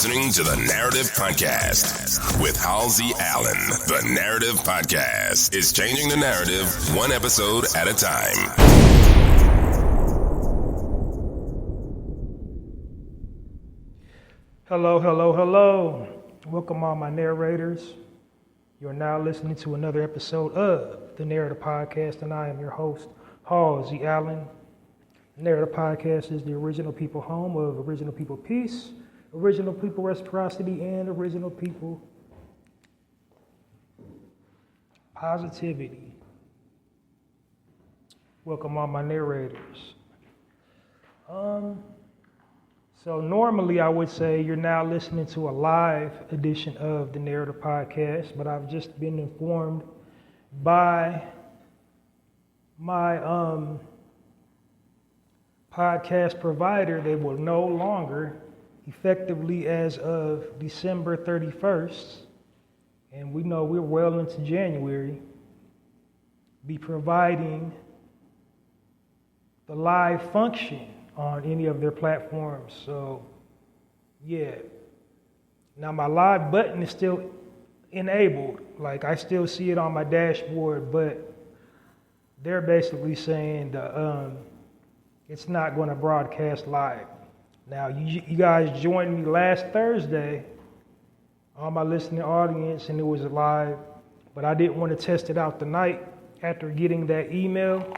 listening to the Narrative Podcast with Halsey Allen. The Narrative Podcast is changing the narrative one episode at a time. Hello. Welcome all my narrators. You're now listening to another episode of the Narrative Podcast, and I am your host, Halsey Allen. The Narrative Podcast is the original people home of original people peace, original people reciprocity, and original people positivity. Welcome all my narrators. So normally I would say you're now listening to a live edition of the Narrative Podcast, but I've just been informed by my podcast provider they will no longer, effectively as of December 31st, and we know we're well into January, be providing the live function on any of their platforms. So yeah, now my live button is still enabled, like I still see it on my dashboard, but they're basically saying it's not going to broadcast live. Now, you guys joined me last Thursday on my listening audience, and it was live, but I didn't want to test it out tonight after getting that email.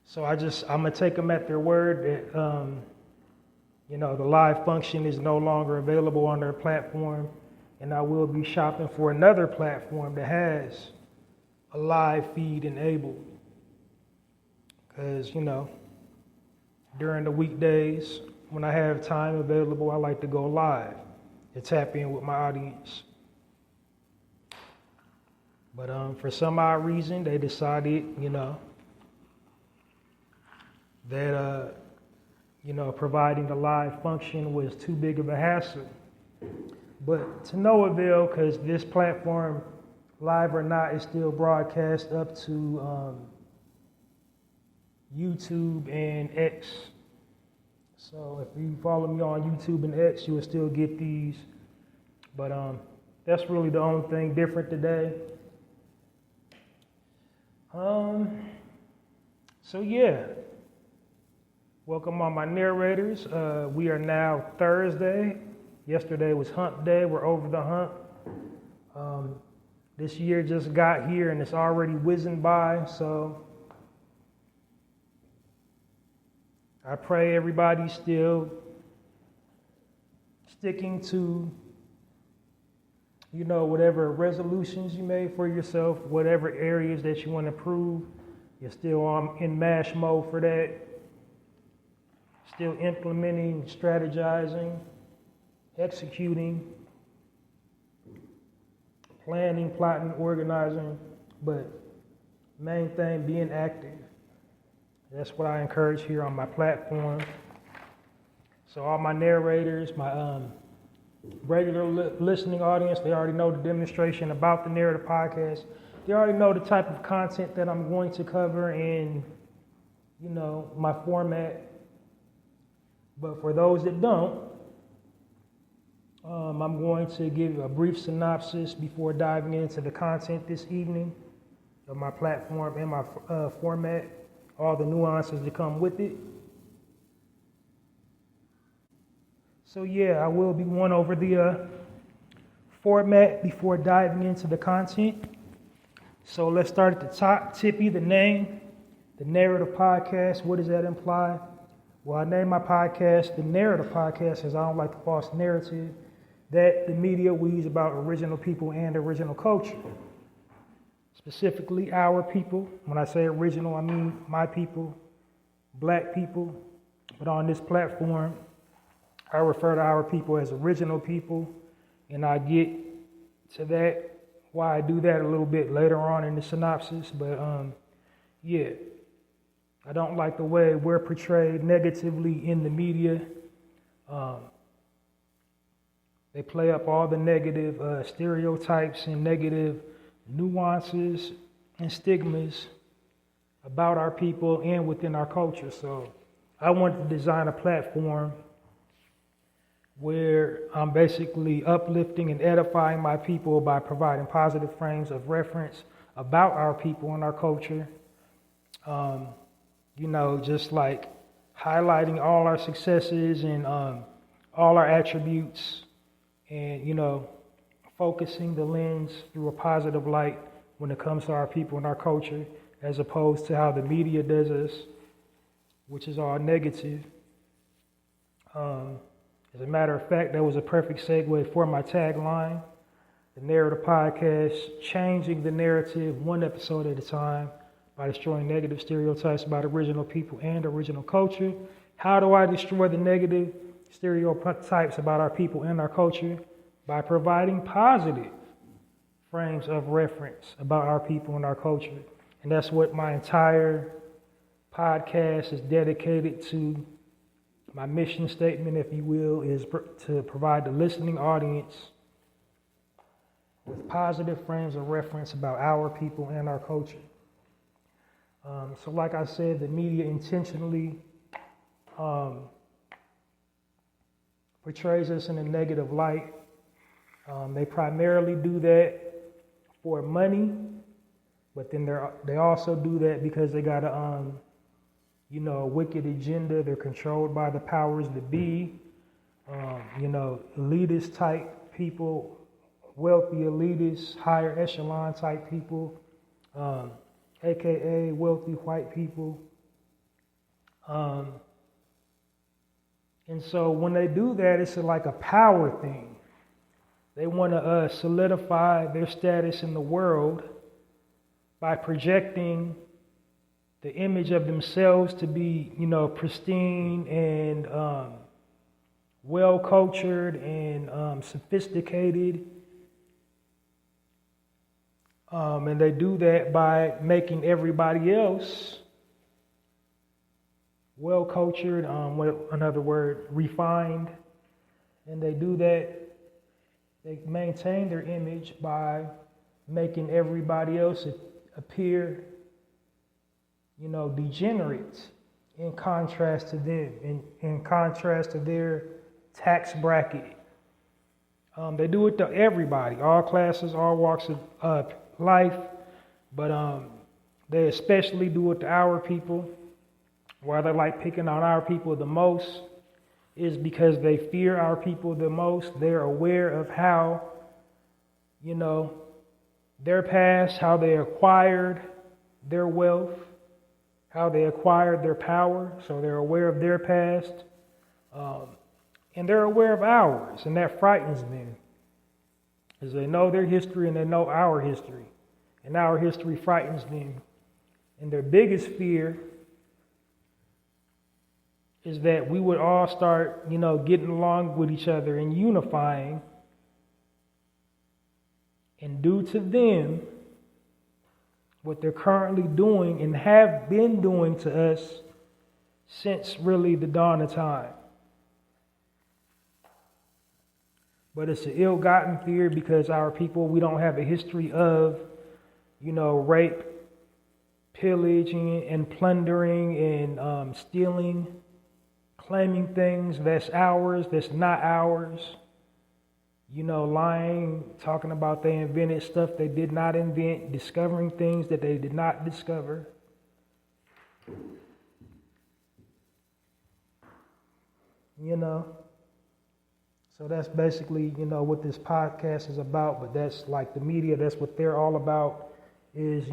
So I'm going to take them at their word that, the live function is no longer available on their platform, and I will be shopping for another platform that has a live feed enabled. Because, during the weekdays, when I have time available, I like to go live and tap in with my audience. But for some odd reason, they decided, that, providing the live function was too big of a hassle. But to no avail, because this platform, live or not, is still broadcast up to YouTube and X. So if you follow me on YouTube and X, you will still get these. But that's really the only thing different today. So yeah, welcome all my narrators. We are now Thursday. Yesterday was hump day. We're over the hump. This year just got here and it's already whizzing by, so I pray everybody's still sticking to, whatever resolutions you made for yourself, whatever areas that you want to improve. You're still in MASH mode for that. Still implementing, strategizing, executing, planning, plotting, organizing, but main thing, being active. That's what I encourage here on my platform. So all my narrators, my regular listening audience, they already know the demonstration about the Narrative Podcast. They already know the type of content that I'm going to cover in, my format. But for those that don't, I'm going to give a brief synopsis before diving into the content this evening of my platform and my format. All the nuances that come with it. So yeah, I will be going over the format before diving into the content. So let's start at the top. Tippy, the name, the Narrative Podcast. What does that imply? Well, I named my podcast the Narrative Podcast because I don't like the false narrative that the media weaves about original people and original culture. Specifically, our people. When I say original, I mean my people, black people. But on this platform, I refer to our people as original people. And I get to that, why I do that a little bit later on in the synopsis. But yeah, I don't like the way we're portrayed negatively in the media. They play up all the negative stereotypes and negative nuances and stigmas about our people and within our culture. So I wanted to design a platform where I'm basically uplifting and edifying my people by providing positive frames of reference about our people and our culture. Just like highlighting all our successes and all our attributes, and, focusing the lens through a positive light when it comes to our people and our culture, as opposed to how the media does us, which is all negative. As a matter of fact, that was a perfect segue for my tagline, the Narrator podcast, changing the narrative one episode at a time by destroying negative stereotypes about original people and original culture. How do I destroy the negative stereotypes about our people and our culture? By providing positive frames of reference about our people and our culture. And that's what my entire podcast is dedicated to. My mission statement, if you will, is to provide the listening audience with positive frames of reference about our people and our culture. So like I said, the media intentionally portrays us in a negative light. They primarily do that for money, but then they also do that because they got a wicked agenda. They're controlled by the powers that be, elitist type people, wealthy elitists, higher echelon type people, AKA wealthy white people. And so when they do that, it's like a power thing. They want to solidify their status in the world by projecting the image of themselves to be, pristine and well-cultured and sophisticated. And they do that by making everybody else well-cultured, another word, refined. And they do that, they maintain their image by making everybody else appear degenerate in contrast to them, in contrast to their tax bracket. They do it to everybody, all classes, all walks of life, but they especially do it to our people. Why they like picking on our people the most is because they fear our people the most. They're aware of how, their past, how they acquired their wealth, how they acquired their power. So they're aware of their past, and they're aware of ours, and that frightens them, because they know their history and they know our history, and our history frightens them. And their biggest fear is that we would all start, getting along with each other and unifying, and do to them what they're currently doing and have been doing to us since really the dawn of time. But it's an ill-gotten fear because our people, we don't have a history of, rape, pillaging, and plundering, and stealing, claiming things that's ours, that's not ours. Lying, talking about they invented stuff they did not invent, discovering things that they did not discover. So that's basically, what this podcast is about. But that's like the media, that's what they're all about, is,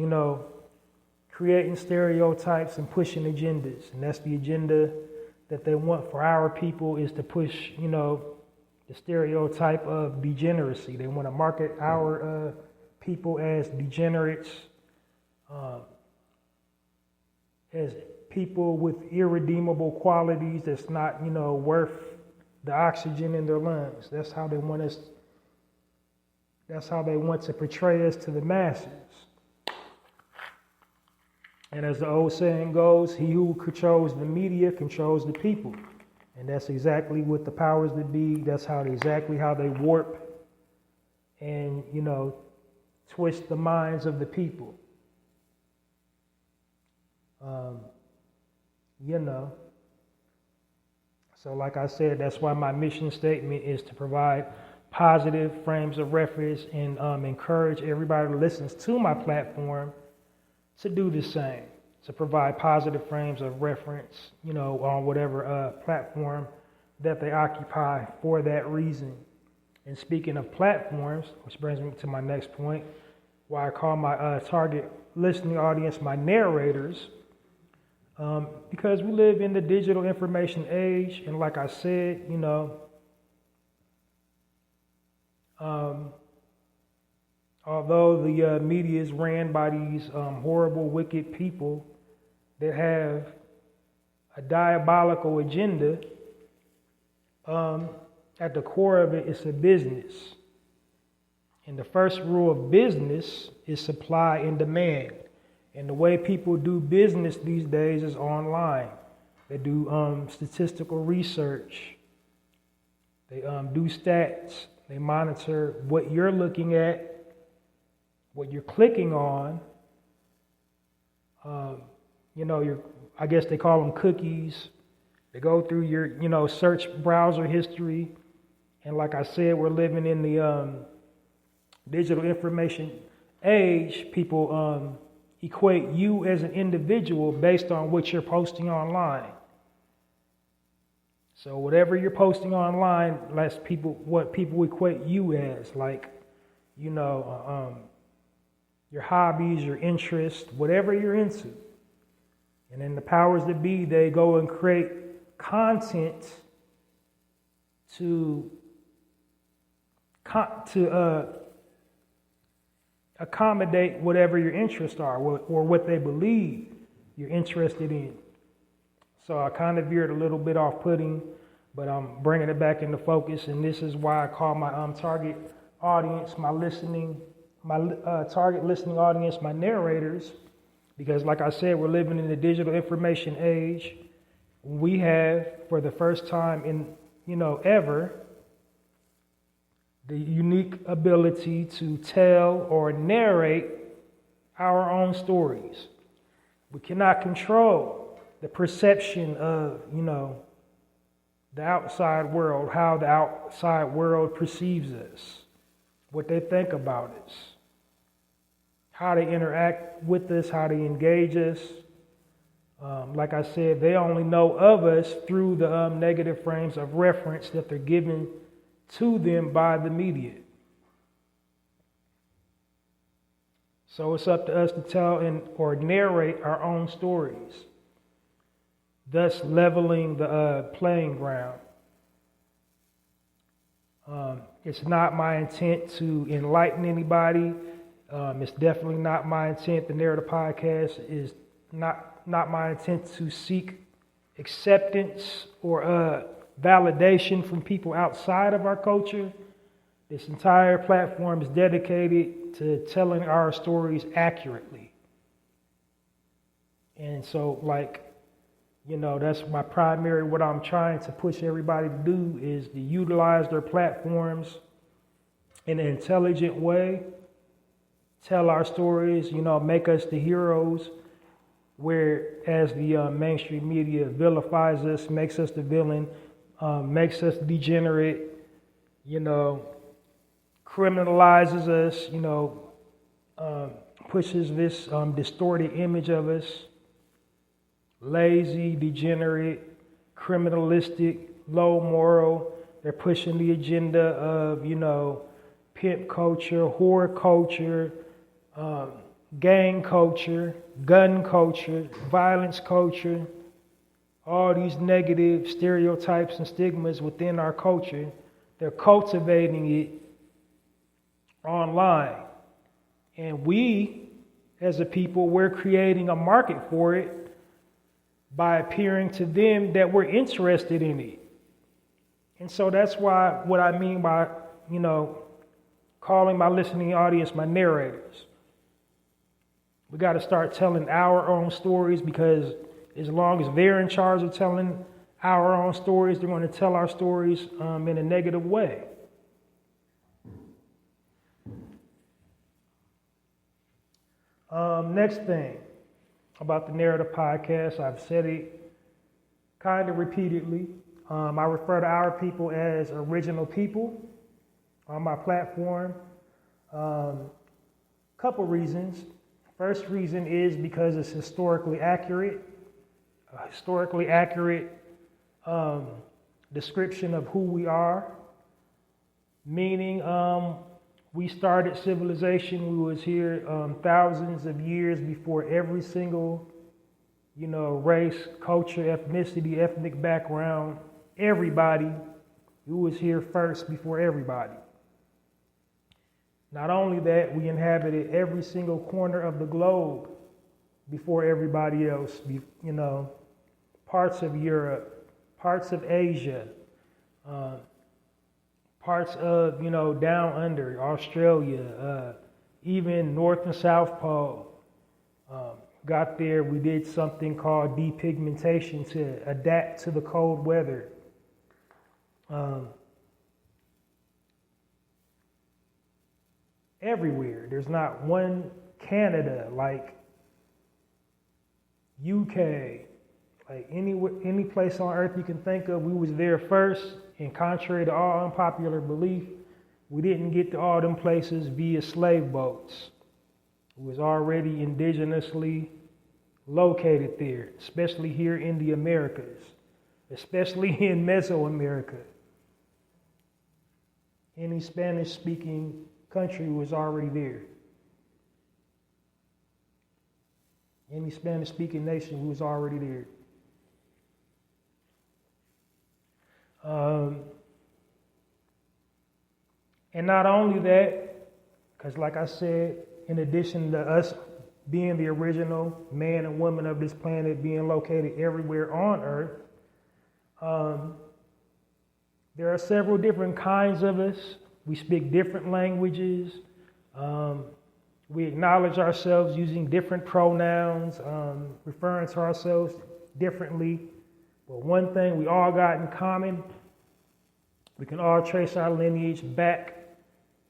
creating stereotypes and pushing agendas. And that's the agenda that they want for our people, is to push, the stereotype of degeneracy. They want to market our people as degenerates, as people with irredeemable qualities that's not, worth the oxygen in their lungs. That's how they want us. That's how they want to portray us to the masses. And as the old saying goes, he who controls the media controls the people. And that's exactly what the powers that be, that's exactly how they warp and, twist the minds of the people. So like I said, that's why my mission statement is to provide positive frames of reference and encourage everybody who listens to my platform to do the same, to provide positive frames of reference, on whatever platform that they occupy for that reason. And speaking of platforms, which brings me to my next point, why I call my target listening audience my narrators, because we live in the digital information age, and like I said, although the media is ran by these horrible, wicked people that have a diabolical agenda, at the core of it, it's a business. And the first rule of business is supply and demand. And the way people do business these days is online. They do statistical research. They do stats. They monitor what you're looking at, what you're clicking on. I guess they call them cookies. They go through your, search browser history. And like I said, we're living in the digital information age. People equate you as an individual based on what you're posting online. So whatever you're posting online, that's what people equate you as, like, your hobbies, your interests, whatever you're into. And then the powers that be, they go and create content to accommodate whatever your interests are or what they believe you're interested in. So I kind of veered a little bit off-putting, but I'm bringing it back into focus, and this is why I call my target audience, my target listening audience, my narrators, because like I said, we're living in the digital information age. We have, for the first time in, ever, the unique ability to tell or narrate our own stories. We cannot control the perception of, the outside world, how the outside world perceives us, what they think about us, how they interact with us, how they engage us. Like I said, they only know of us through the negative frames of reference that they're given to them by the media. So it's up to us to tell or narrate our own stories, thus leveling the playing ground. It's not my intent to enlighten anybody. It's definitely not my intent. The Narrator Podcast is not my intent to seek acceptance or validation from people outside of our culture. This entire platform is dedicated to telling our stories accurately. And so, that's my primary, what I'm trying to push everybody to do is to utilize their platforms in an intelligent way, tell our stories, make us the heroes, whereas the mainstream media vilifies us, makes us the villain, makes us degenerate, criminalizes us, pushes this distorted image of us, lazy, degenerate, criminalistic, low moral. They're pushing the agenda of, pimp culture, whore culture, gang culture, gun culture, violence culture, all these negative stereotypes and stigmas within our culture. They're cultivating it online. And we, as a people, we're creating a market for it by appearing to them that we're interested in it. And so that's why, what I mean by, calling my listening audience my narrators. We got to start telling our own stories, because as long as they're in charge of telling our own stories, they're going to tell our stories in a negative way. Next thing about the Narrator Podcast, I've said it kind of repeatedly. I refer to our people as original people on my platform. Couple reasons. First reason is because it's historically accurate. A historically accurate description of who we are. Meaning we started civilization, we was here thousands of years before every single, race, culture, ethnicity, ethnic background, everybody who was here first before everybody. Not only that, we inhabited every single corner of the globe before everybody else, parts of Europe, parts of Asia, parts of, down under, Australia, even North and South Pole. Got there, we did something called depigmentation to adapt to the cold weather. Everywhere. There's not one Canada, like UK, like any place on earth you can think of, we was there first. And contrary to all unpopular belief, we didn't get to all them places via slave boats. It was already indigenously located there, especially here in the Americas, especially in Mesoamerica. Any Spanish-speaking country was already there. Any Spanish-speaking nation was already there. And not only that, because like I said, in addition to us being the original man and woman of this planet, being located everywhere on Earth, there are several different kinds of us. We speak different languages. We acknowledge ourselves using different pronouns, referring to ourselves differently. But one thing we all got in common, we can all trace our lineage back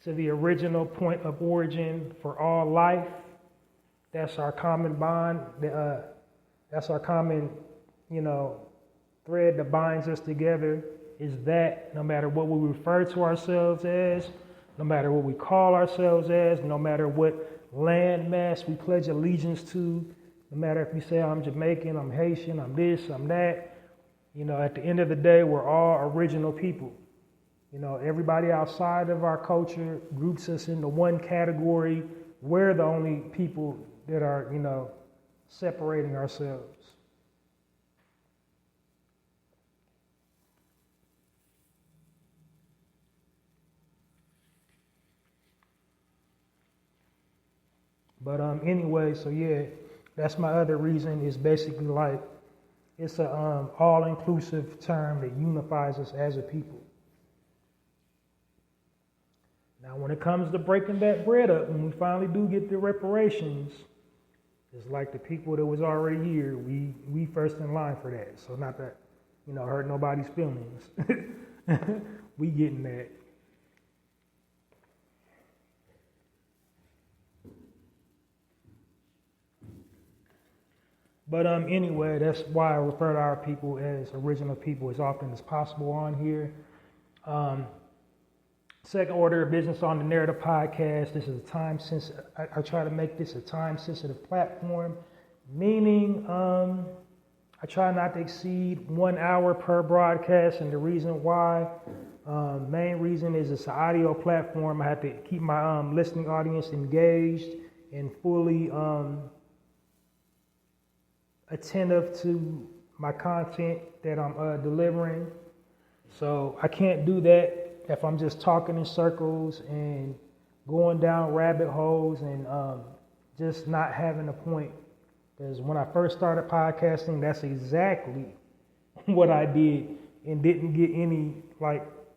to the original point of origin for all life. That's our common bond. That's our common, thread that binds us together, is that no matter what we refer to ourselves as, no matter what we call ourselves as, no matter what landmass we pledge allegiance to, no matter if we say I'm Jamaican, I'm Haitian, I'm this, I'm that, at the end of the day, we're all original people. Everybody outside of our culture groups us into one category. We're the only people that are, separating ourselves. But anyway, so yeah, that's my other reason. Is basically like it's a all-inclusive term that unifies us as a people. Now, when it comes to breaking that bread up, when we finally do get the reparations, it's like the people that was already here, we first in line for that. So not that, hurt nobody's feelings. We getting that. But anyway, that's why I refer to our people as original people as often as possible on here. Second order of business on the Narrator podcast. This is a time-sensitive. I try to make this a time-sensitive platform, meaning I try not to exceed 1 hour per broadcast. And the reason why, main reason is it's an audio platform. I have to keep my listening audience engaged and fully attentive to my content that I'm delivering. So I can't do that if I'm just talking in circles and going down rabbit holes and just not having a point. Because when I first started podcasting, that's exactly what I did and didn't get any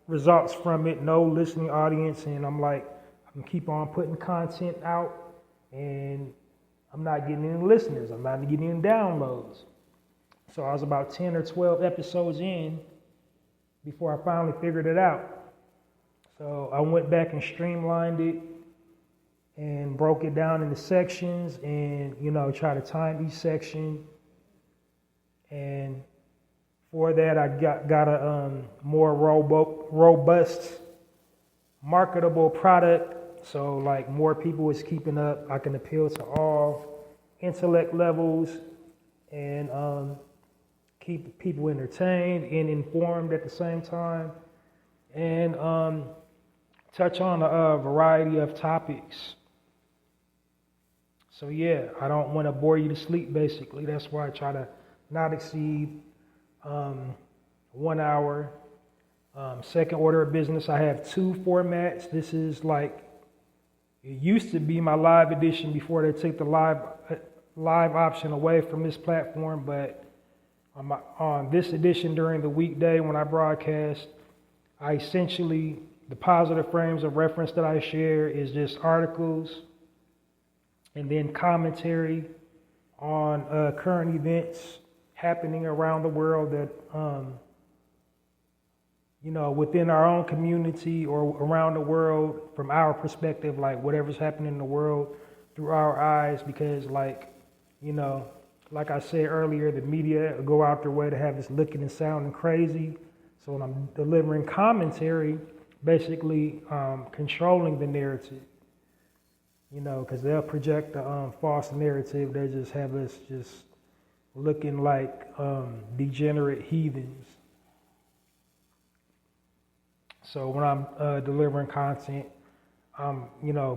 results from it, no listening audience. And I'm like, I can keep on putting content out and I'm not getting any listeners. I'm not getting any downloads. So I was about 10 or 12 episodes in before I finally figured it out. So I went back and streamlined it and broke it down into sections and, try to time each section and For that, I got a more robust, marketable product. So like more people is keeping up. I can appeal to all intellect levels and keep people entertained and informed at the same time, and touch on a variety of topics. So yeah, I don't want to bore you to sleep, basically. That's why I try to not exceed 1 hour. Second order of business, I have 2 formats. This is like, it used to be my live edition before they took the live option away from this platform, but on this edition during the weekday when I broadcast, I essentially, the positive frames of reference that I share is just articles and then commentary on current events happening around the world that, within our own community or around the world from our perspective, like whatever's happening in the world through our eyes, because like I said earlier, the media go out their way to have us looking and sounding crazy. So when I'm delivering commentary, basically controlling the narrative, because they'll project a false narrative. They just have us just looking like degenerate heathens. So when I'm delivering content, I'm,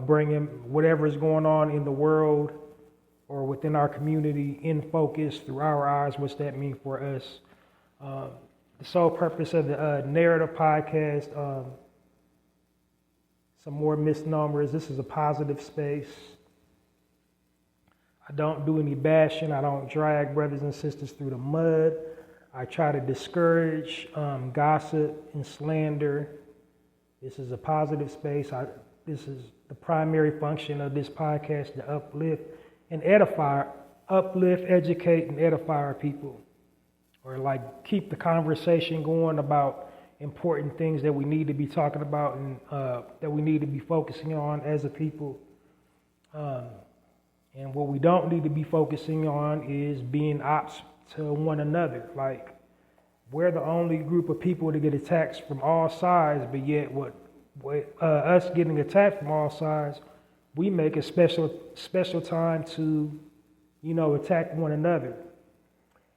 bringing whatever's going on in the world or within our community in focus through our eyes. What's that mean for us? The sole purpose of the Narrator podcast, some more misnomers. This is a positive space. I don't do any bashing. I don't drag brothers and sisters through the mud. I try to discourage gossip and slander. This is a positive space. This is the primary function of this podcast, to uplift, educate, and edify our people. Or like keep the conversation going about important things that we need to be talking about and that we need to be focusing on as a people. And what we don't need to be focusing on is being ops to one another. Like, we're the only group of people to get attacked from all sides, but yet us getting attacked from all sides, we make a special time to, attack one another.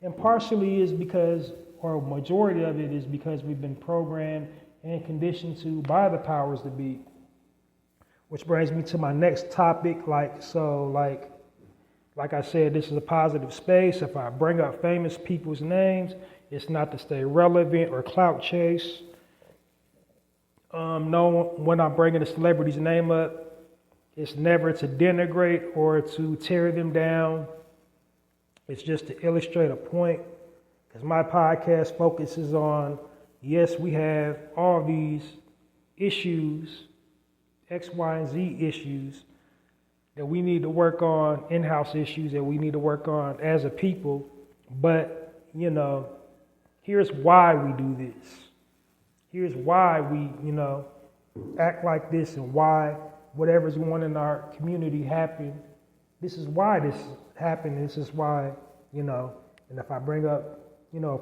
And partially is because, or majority of it is because we've been programmed and conditioned to by the powers that be. Which brings me to my next topic. Like I said, this is a positive space. If I bring up famous people's names, it's not to stay relevant or clout chase. No, when I'm bringing a celebrity's name up, it's never to denigrate or to tear them down. It's just to illustrate a point, because my podcast focuses on, yes, we have all these issues, X, Y, and Z issues that we need to work on, in-house issues that we need to work on as a people. But, here's why we do this. Here's why we, act like this, and why whatever's going on in our community happened. This is why this happened. This is why, and if I bring up,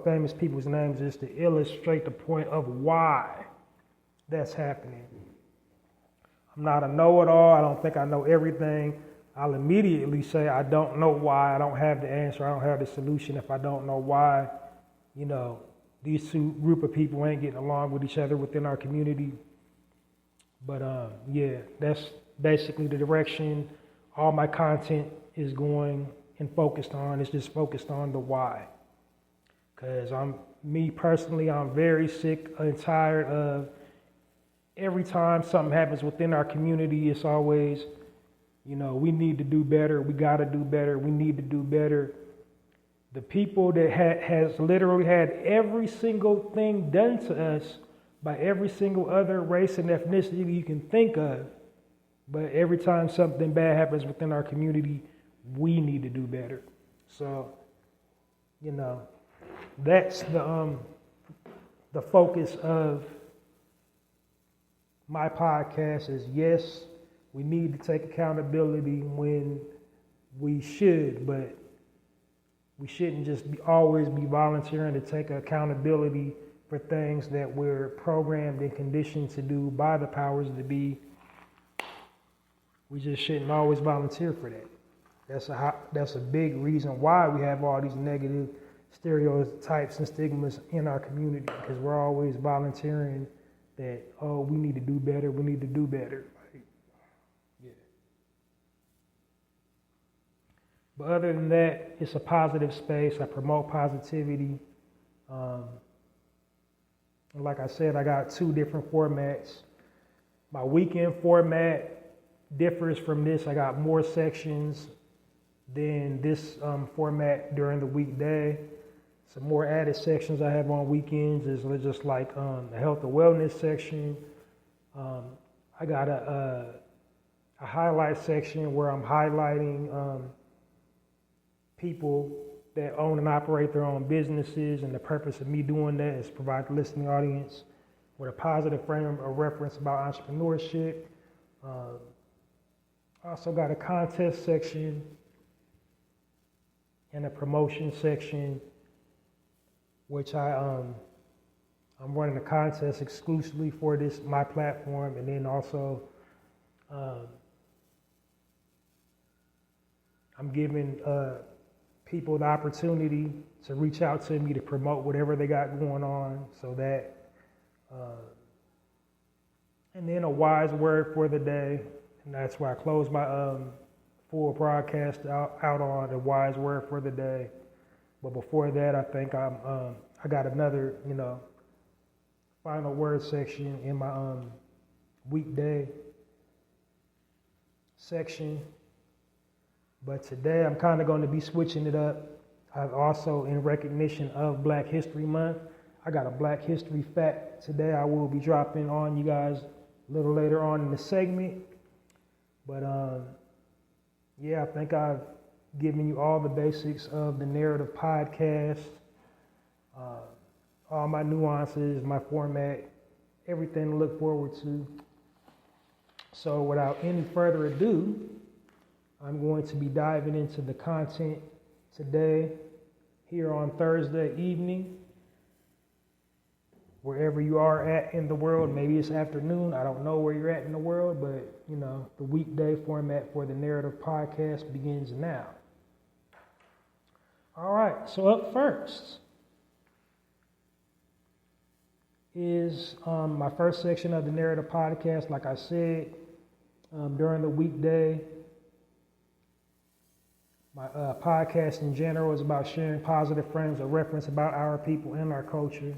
famous people's names, just to illustrate the point of why that's happening. I'm not a know-it-all. I don't think I know everything. I'll immediately say I don't know why. I don't have the answer. I don't have the solution if I don't know why, these two group of people ain't getting along with each other within our community. But yeah, that's basically the direction all my content is going and focused on. It's just focused on the why. Because me personally, I'm very sick and tired of every time something happens within our community, it's always, we need to do better. We got to do better. We need to do better. The people that has literally had every single thing done to us by every single other race and ethnicity you can think of. But every time something bad happens within our community, we need to do better. So, that's the focus of my podcast is, yes, we need to take accountability when we should, but we shouldn't just always be volunteering to take accountability for things that we're programmed and conditioned to do by the powers that be. We just shouldn't always volunteer for that. That's a big reason why we have all these negative stereotypes and stigmas in our community, because we're always volunteering that, oh, we need to do better, we need to do better. Like, yeah. But other than that, it's a positive space. I promote positivity. And like I said, I got 2 different formats. My weekend format differs from this. I got more sections than this format during the weekday. Some more added sections I have on weekends is just like the health and wellness section. I got a highlight section where I'm highlighting people that own and operate their own businesses, and the purpose of me doing that is provide the listening audience with a positive frame of reference about entrepreneurship. Also got a contest section and a promotion section, which I'm running a contest exclusively for my platform, and then also I'm giving people the opportunity to reach out to me to promote whatever they got going on, so that, and then a wise word for the day, and that's why I close my full broadcast out on a wise word for the day. But before that, I think I got another, final word section in my weekday section. But today I'm kind of going to be switching it up. I've also, in recognition of Black History Month, I got a Black History fact today I will be dropping on you guys a little later on in the segment. But yeah, I think I've given you all the basics of the Narrative podcast, all my nuances, my format, everything to look forward to. So without any further ado, I'm going to be diving into the content today here on Thursday evening. Wherever you are at in the world, maybe it's afternoon, I don't know where you're at in the world, but the weekday format for the Narrative podcast begins now. All right, so up first is my first section of the Narrative podcast. Like I said, during the weekday, my podcast in general is about sharing positive frames of reference about our people and our culture.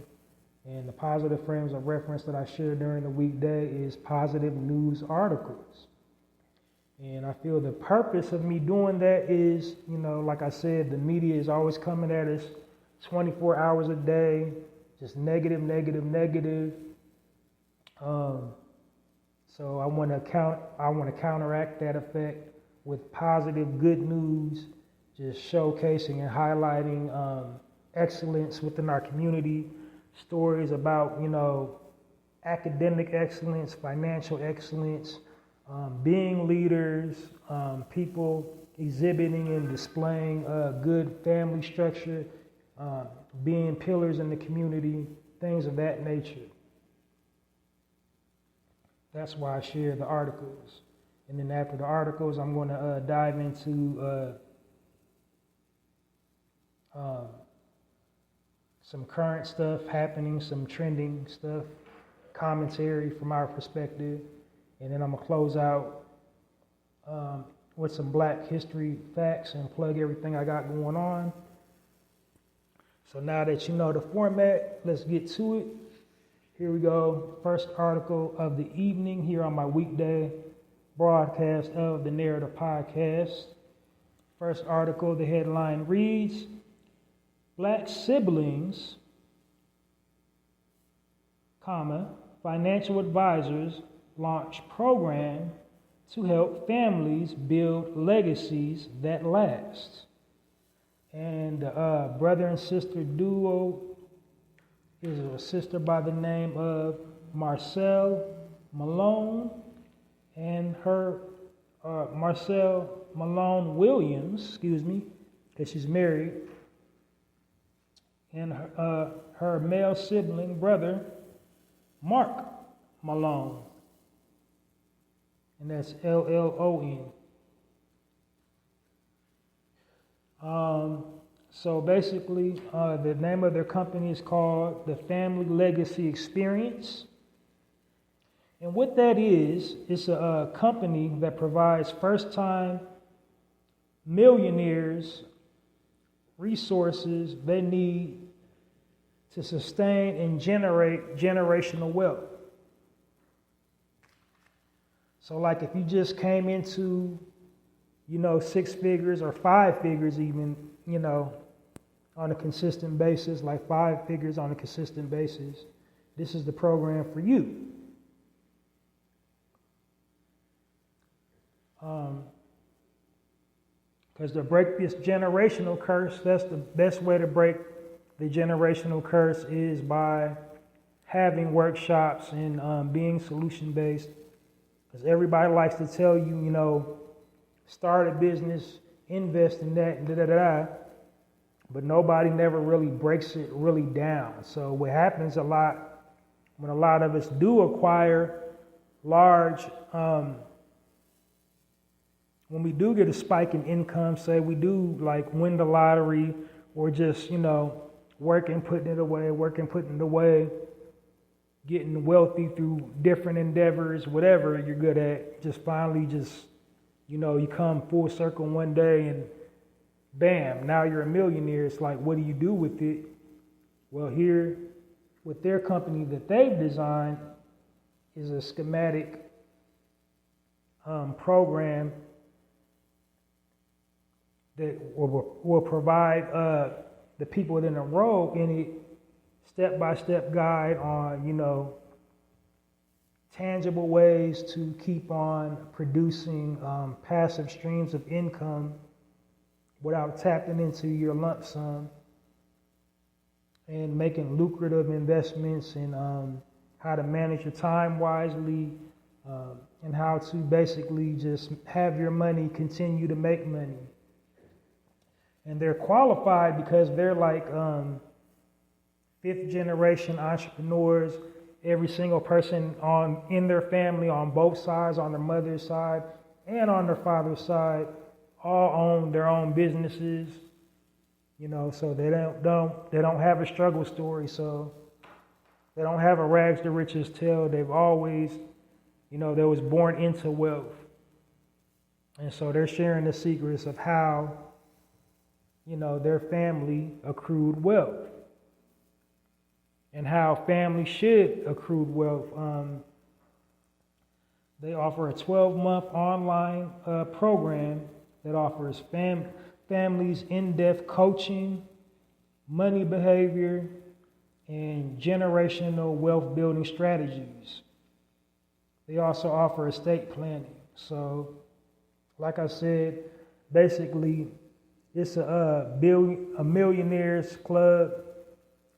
And the positive frames of reference that I share during the weekday is positive news articles. And I feel the purpose of me doing that is, like I said, the media is always coming at us 24 hours a day, just negative, negative, negative. So I want to counteract that effect with positive, good news, just showcasing and highlighting excellence within our community, stories about, academic excellence, financial excellence, being leaders, people exhibiting and displaying good family structure, being pillars in the community, things of that nature. That's why I share the articles. And then after the articles, I'm going to dive into some current stuff happening, some trending stuff, commentary from our perspective. And then I'm going to close out with some Black history facts and plug everything I got going on. So now that you know the format, let's get to it. Here we go. First article of the evening here on my weekday broadcast of the Narrative podcast. First article, the headline reads, Black siblings, financial advisors launch program to help families build legacies that last. And the brother and sister duo is a sister by the name of Marcelle Malone and her Marcelle Malone Williams, because she's married and her male sibling brother, Mark Malone. And that's Llon. So basically, the name of their company is called the Family Legacy Experience. And what that is, it's a company that provides first-time millionaires resources they need to sustain and generate generational wealth. So like if you just came into, 6 figures or 5 figures even, on a consistent basis, like 5 figures on a consistent basis, this is the program for you. Because to break this generational curse, that's the best way to break the generational curse is by having workshops and being solution-based. Because everybody likes to tell you, start a business, invest in that, but nobody never really breaks it really down. So what happens a lot, when a lot of us do acquire large, when we do get a spike in income, say we do like win the lottery or just, working, putting it away, getting wealthy through different endeavors, whatever you're good at, just finally you come full circle one day and bam, now you're a millionaire. It's like, what do you do with it? Well, here with their company that they've designed is a schematic program that will provide the people that enroll in it step-by-step guide on, tangible ways to keep on producing passive streams of income without tapping into your lump sum, and making lucrative investments in how to manage your time wisely, and how to basically just have your money continue to make money. And they're qualified because they're like 5th generation entrepreneurs. Every single person in their family, on both sides, on their mother's side and on their father's side, all own their own businesses. So they don't have a struggle story. So they don't have a rags to riches tale. They've always, they was born into wealth. And so they're sharing the secrets of how, their family accrued wealth and how families should accrue wealth. They offer a 12-month online program that offers families in-depth coaching, money behavior, and generational wealth building strategies. They also offer estate planning. So, like I said, basically, it's a millionaires club,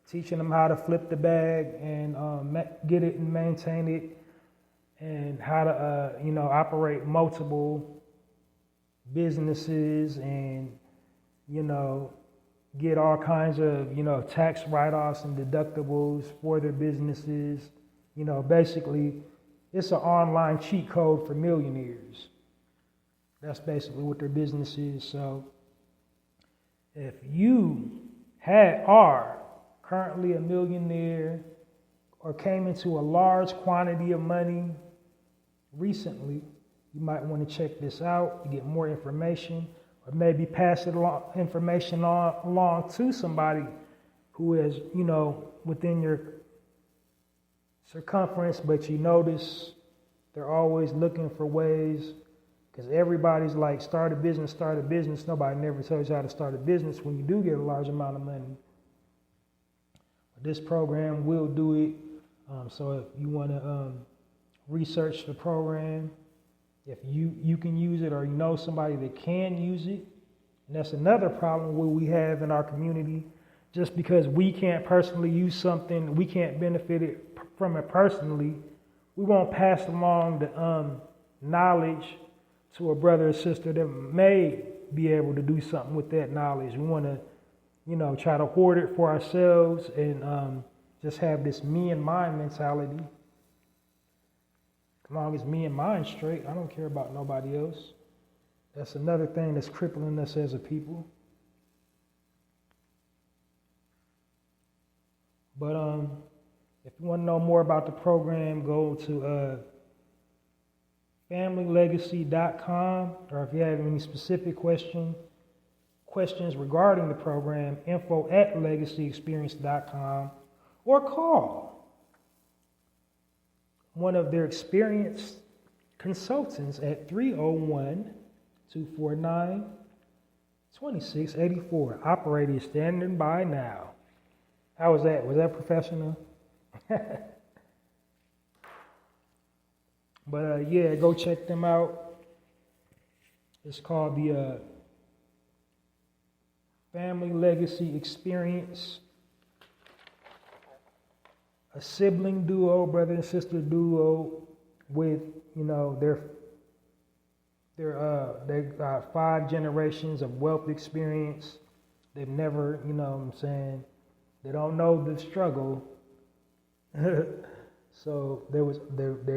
teaching them how to flip the bag and get it and maintain it, and how to operate multiple businesses and get all kinds of tax write-offs and deductibles for their businesses. Basically, it's an online cheat code for millionaires. That's basically what their business is. So if you are currently a millionaire or came into a large quantity of money recently, you might want to check this out to get more information, or maybe pass it information along to somebody who is, within your circumference, but you notice they're always looking for ways, because everybody's like, start a business. Nobody never tells you how to start a business when you do get a large amount of money. But this program will do it. So if you want to research the program, if you can use it or you know somebody that can use it, and that's another problem we have in our community. Just because we can't personally use something, we can't benefit from it personally, we won't pass along the knowledge to a brother or sister that may be able to do something with that knowledge. We want to, try to hoard it for ourselves and just have this me and mine mentality. As long as me and mine straight, I don't care about nobody else. That's another thing that's crippling us as a people. But if you want to know more about the program, go to familylegacy.com, or if you have any specific questions regarding the program, info@legacyexperience.com, or call one of their experienced consultants at 301-249-2684. Operator is standing by now. How was that? Was that professional? But yeah, go check them out. It's called the Family Legacy Experience. A sibling duo, brother and sister duo, with they got 5 generations of wealth experience. They've never, they don't know the struggle. So they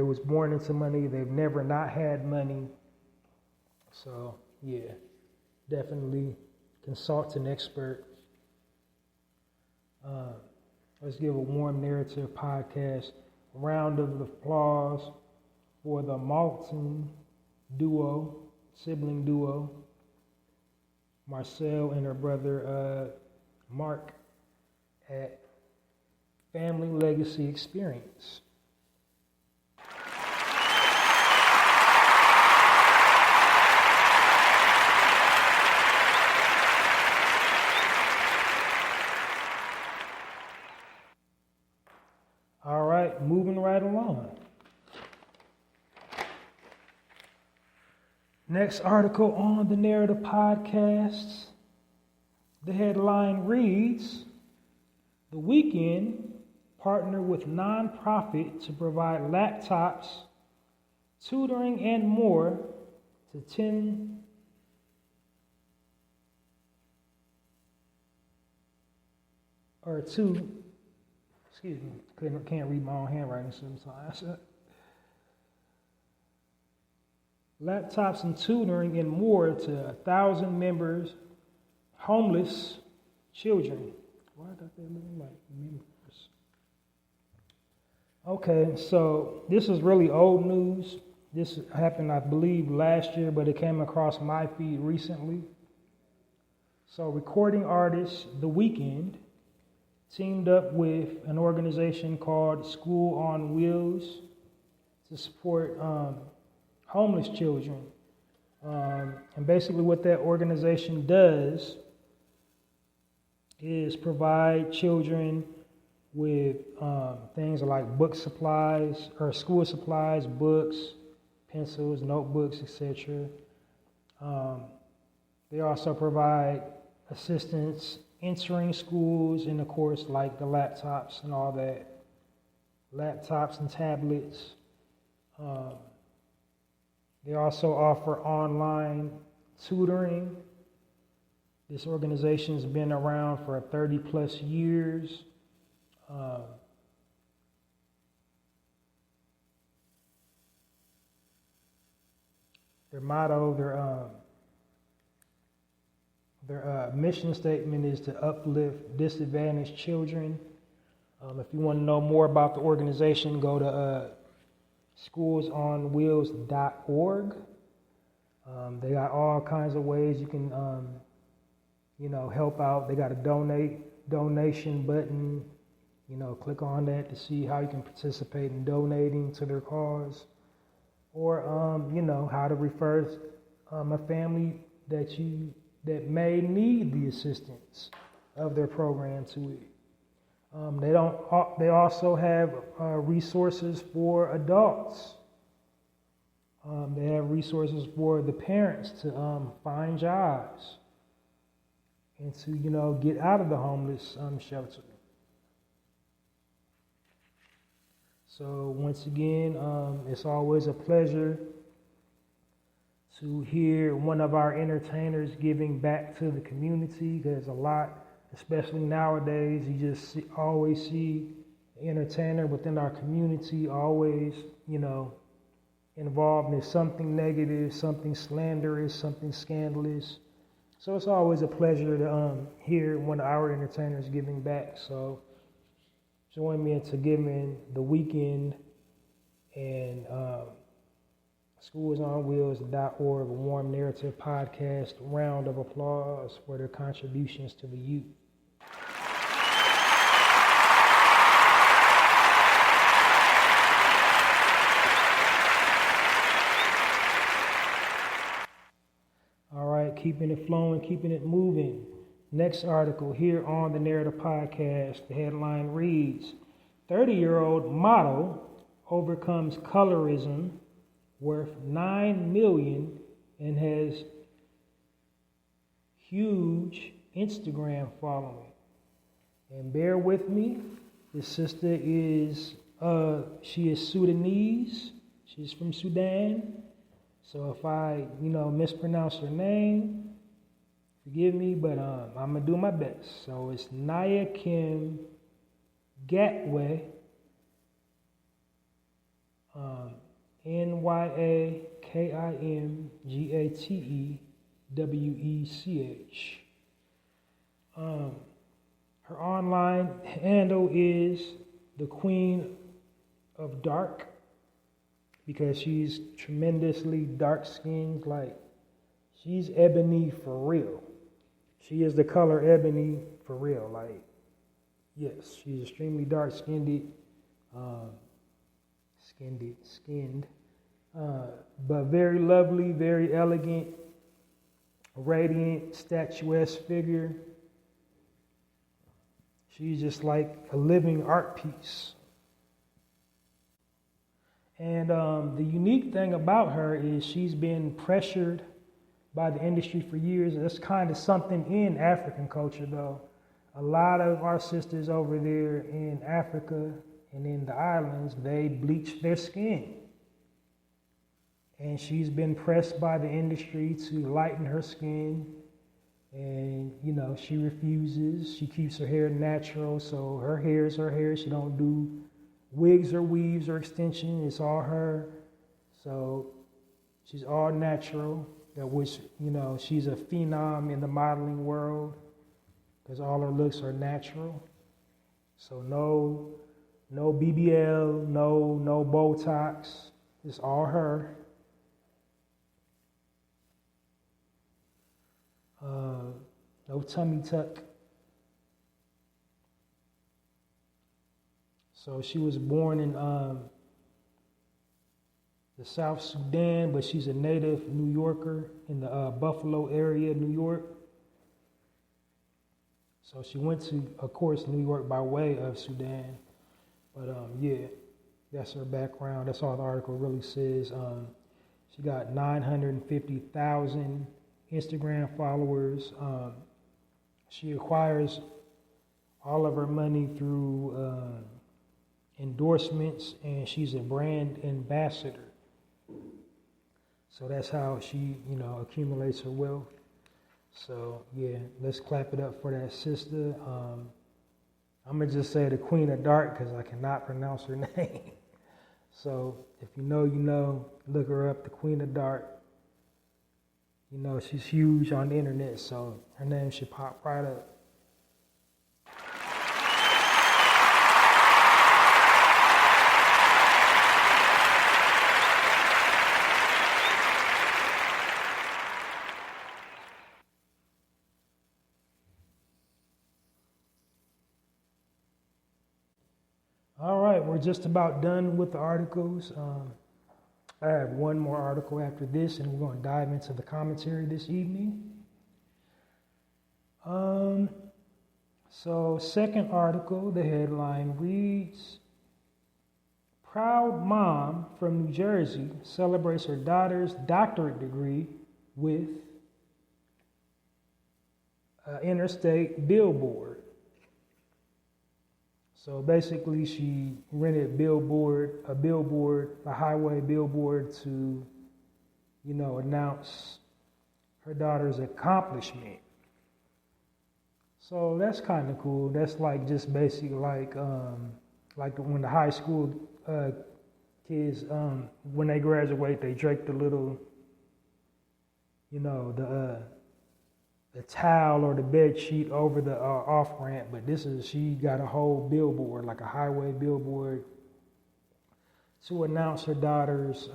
was born into money. They've never not had money. So yeah, definitely consult an expert. Let's give a Warm Narrative podcast a round of applause for the Malton duo, sibling duo, Marcel and her brother Mark at Family Legacy Experience. All right, moving right along. Next article on the Narrative Podcast. The headline reads, The Weeknd partnered with nonprofit to provide laptops, tutoring, and more to 10 or two. Excuse me, can't read my own handwriting sometimes. Laptops and tutoring and more to 1,000 members, homeless children. Why does that look like members? Okay, so this is really old news. This happened, I believe, last year, but it came across my feed recently. So recording artist The Weeknd teamed up with an organization called School on Wheels to support homeless children. And basically what that organization does is provide children with things like book supplies or school supplies, books, pencils, notebooks, etc. They also provide assistance entering schools, and of course, like the laptops and all that, laptops and tablets. They also offer online tutoring. This organization has been around for 30 plus years. Their motto, their mission statement is to uplift disadvantaged children. If you want to know more about the organization, go to schoolsonwheels.org. They got all kinds of ways you can, help out. They got a donation button. Click on that to see how you can participate in donating to their cause, or how to refer a family that may need the assistance of their program to it. They also have resources for adults. They have resources for the parents to find jobs and to get out of the homeless shelter. So once again, it's always a pleasure to hear one of our entertainers giving back to the community. There's a lot especially nowadays. You just always see an entertainer within our community always, involved in something negative, something slanderous, something scandalous. So it's always a pleasure to hear one of our entertainers giving back. So join me into giving the weekend and schoolisonwheels.org a warm narrative podcast round of applause for their contributions to the youth. All right, keeping it flowing, keeping it moving. Next article here on the Narrative Podcast, the headline reads, 30-year-old model overcomes colorism worth $9 million and has huge Instagram following. And bear with me, this sister is, she is Sudanese. She's from Sudan. So if I, mispronounce her name, forgive me, but I'm going to do my best. So it's Naya Kim Gatwe, NYAKIMGATEWECH. Her online handle is the Queen of Dark, because she's tremendously dark-skinned, like she's ebony for real. She is the color ebony for real, like, yes, she's extremely dark-skinned, but very lovely, very elegant, radiant, statuesque figure. She's just like a living art piece. And the unique thing about her is she's been pressured by the industry for years. That's kind of something in African culture, though. A lot of our sisters over there in Africa and in the islands, they bleach their skin. And she's been pressed by the industry to lighten her skin. And, she refuses. She keeps her hair natural, so her hair is her hair. She don't do wigs or weaves or extension. It's all her. So she's all natural, which, she's a phenom in the modeling world because all her looks are natural. So no BBL, no Botox. It's all her. No tummy tuck. So she was born in the South Sudan, but she's a native New Yorker in the Buffalo area, New York. So she went to, of course, New York by way of Sudan. But that's her background. That's all the article really says. She got 950,000 Instagram followers. She acquires all of her money through endorsements, and she's a brand ambassador. So that's how she, accumulates her wealth. So let's clap it up for that sister. I'm gonna just say the Queen of Dark because I cannot pronounce her name. So if you know, look her up, the Queen of Dark. She's huge on the internet, so her name should pop right up. All right, we're just about done with the articles. I have one more article after this, and we're going to dive into the commentary this evening. So second article, the headline reads, Proud mom from New Jersey celebrates her daughter's doctorate degree with an interstate billboard. So basically she rented a highway billboard to, announce her daughter's accomplishment. So that's kind of cool. That's like just basic, like when the high school kids, when they graduate, they drape the little, the towel or the bed sheet over the off ramp. But she got a whole billboard, like a highway billboard, to announce her daughter's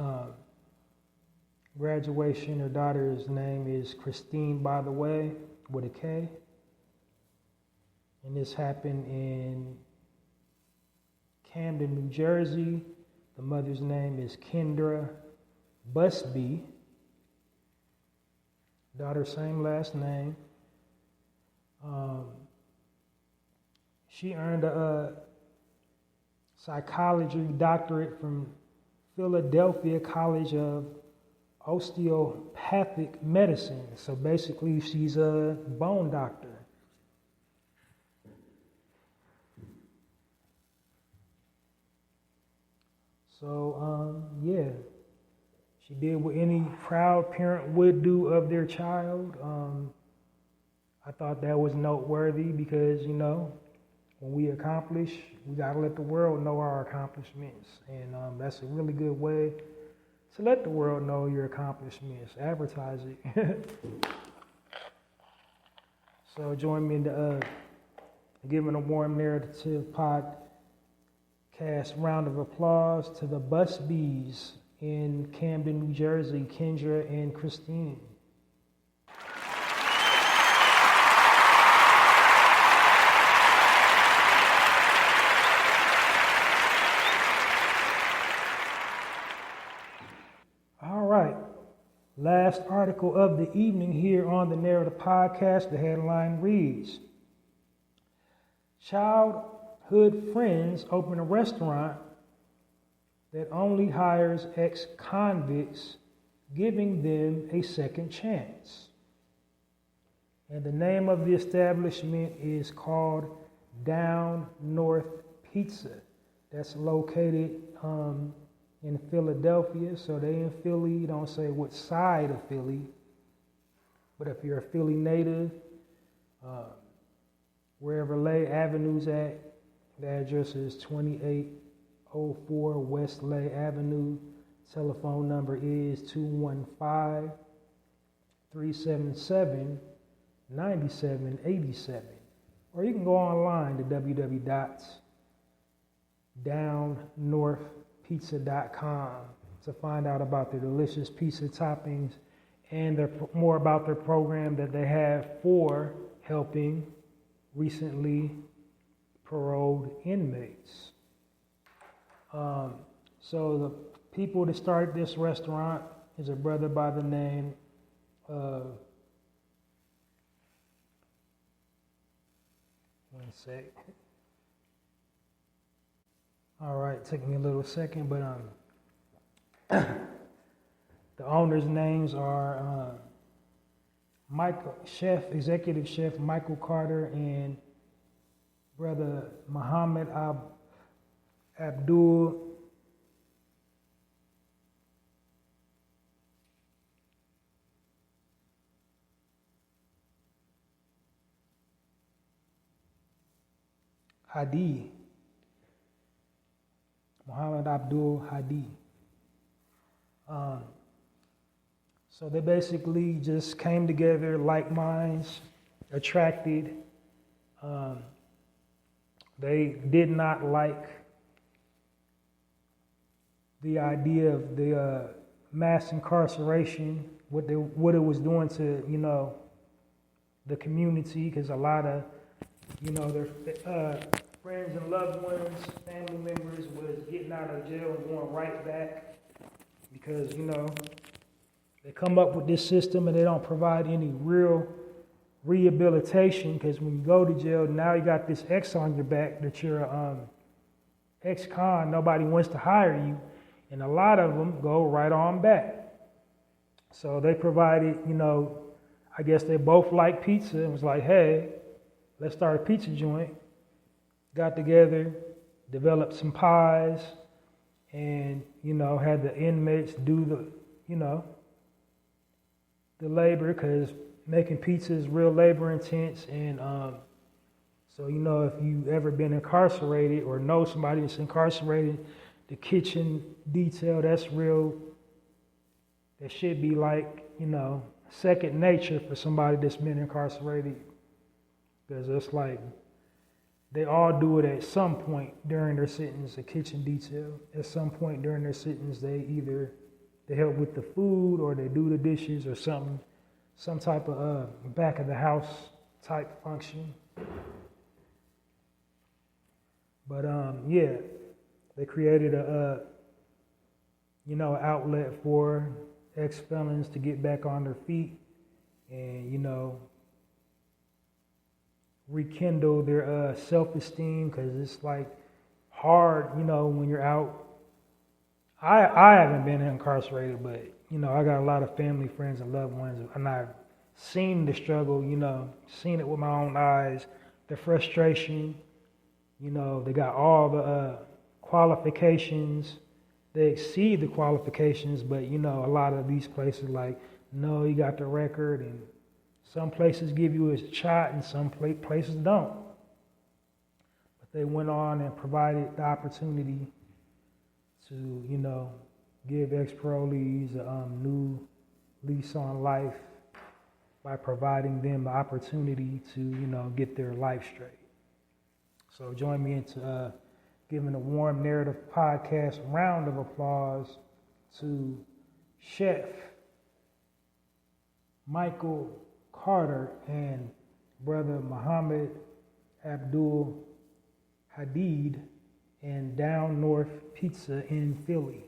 graduation. Her daughter's name is Christine, by the way, with a K. And this happened in Camden, New Jersey. The mother's name is Kendra Busby. Daughter, same last name. She earned a psychology doctorate from Philadelphia College of Osteopathic Medicine. So basically, she's a bone doctor. So, she did what any proud parent would do of their child. I thought that was noteworthy because, when we accomplish, we got to let the world know our accomplishments. And that's a really good way to let the world know your accomplishments. Advertise it. So join me in giving a warm narrative podcast round of applause to the Busbys in Camden, New Jersey, Kendra and Christine. All right. Last article of the evening here on the Narrator Podcast. The headline reads, Childhood friends open a restaurant that only hires ex-convicts, giving them a second chance. And the name of the establishment is called Down North Pizza. That's located in Philadelphia. So they in Philly. Don't say what side of Philly. But if you're a Philly native, wherever Lay Avenue's at, the address is 2804 West Lay Avenue. Telephone number is 215-377-9787. Or you can go online to www.downnorthpizza.com to find out about their delicious pizza toppings and more about their program that they have for helping recently paroled inmates. So the people that started this restaurant is a brother by the name of, one sec. All right, took me a little second, but the owners' names are Executive Chef Michael Carter and Brother Muhammad Abdul Hadi. Muhammad Abdul Hadi. So they basically just came together, like minds, attracted. They did not like the idea of the mass incarceration, what it was doing to, the community, because a lot of, their friends and loved ones, family members was getting out of jail and going right back because, they come up with this system and they don't provide any real rehabilitation, because when you go to jail, now you got this X on your back that you're ex-con, nobody wants to hire you, and a lot of them go right on back. So they provided, I guess they both like pizza and was like, hey, let's start a pizza joint. Got together, developed some pies, and, had the inmates do the labor, because making pizza is real labor intense, and So, if you've ever been incarcerated or know somebody that's incarcerated, the kitchen detail, that's real. That should be like, second nature for somebody that's been incarcerated. Because it's like, they all do it at some point during their sentence, the kitchen detail. At some point during their sentence, they help with the food or they do the dishes or something, some type of back of the house type function. But they created a outlet for ex-felons to get back on their feet and, rekindle their self-esteem, because it's like hard, when you're out. I haven't been incarcerated, but, I got a lot of family, friends, and loved ones, and I've seen the struggle, seen it with my own eyes, the frustration. They got all the qualifications. They exceed the qualifications, but, a lot of these places like, no, you got the record, and some places give you a shot and some places don't. But they went on and provided the opportunity to, give ex-parolees a new lease on life by providing them the opportunity to, get their life straight. So join me into giving a warm narrative podcast round of applause to Chef Michael Carter and Brother Muhammad Abdul Hadid and Down North Pizza in Philly.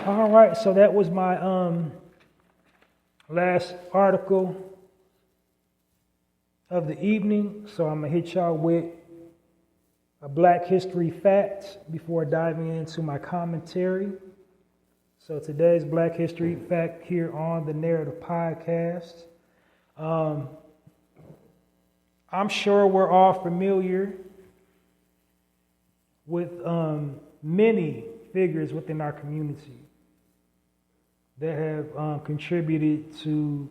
All right, so that was my last article of the evening. So I'm going to hit y'all with a Black History fact before diving into my commentary. So today's Black History fact here on the Narrative Podcast. I'm sure we're all familiar with many figures within our community that have contributed to,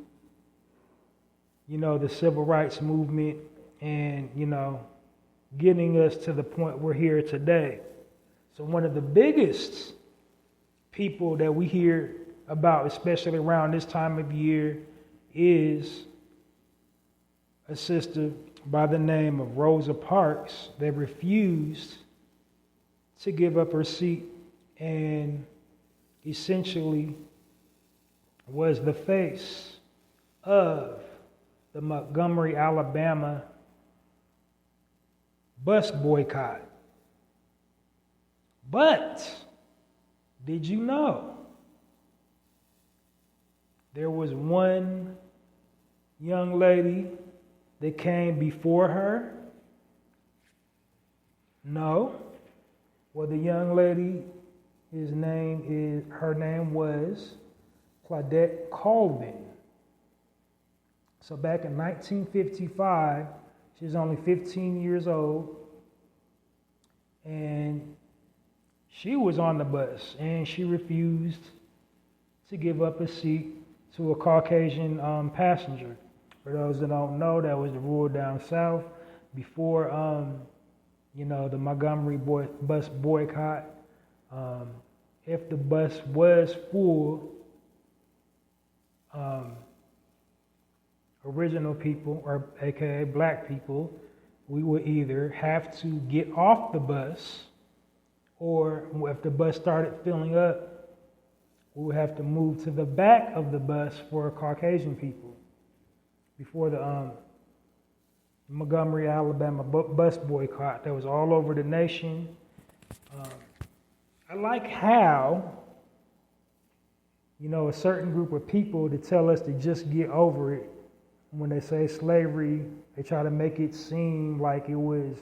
the civil rights movement and, getting us to the point we're here today. So one of the biggest people that we hear about, especially around this time of year, is a sister by the name of Rosa Parks that refused to give up her seat and essentially was the face of the Montgomery, Alabama bus boycott. But did you know there was one young lady that came before her? No. Well, the young lady, her name was Claudette Colvin. So back in 1955, she was only 15 years old, and she was on the bus, and she refused to give up a seat to a Caucasian passenger. For those that don't know, that was the rule down south before, the Montgomery bus boycott. If the bus was full, original people, or aka black people, we would either have to get off the bus, or if the bus started filling up, we would have to move to the back of the bus for Caucasian people before the Montgomery, Alabama bus boycott that was all over the nation. I like how, a certain group of people to tell us to just get over it. When they say slavery, they try to make it seem like it was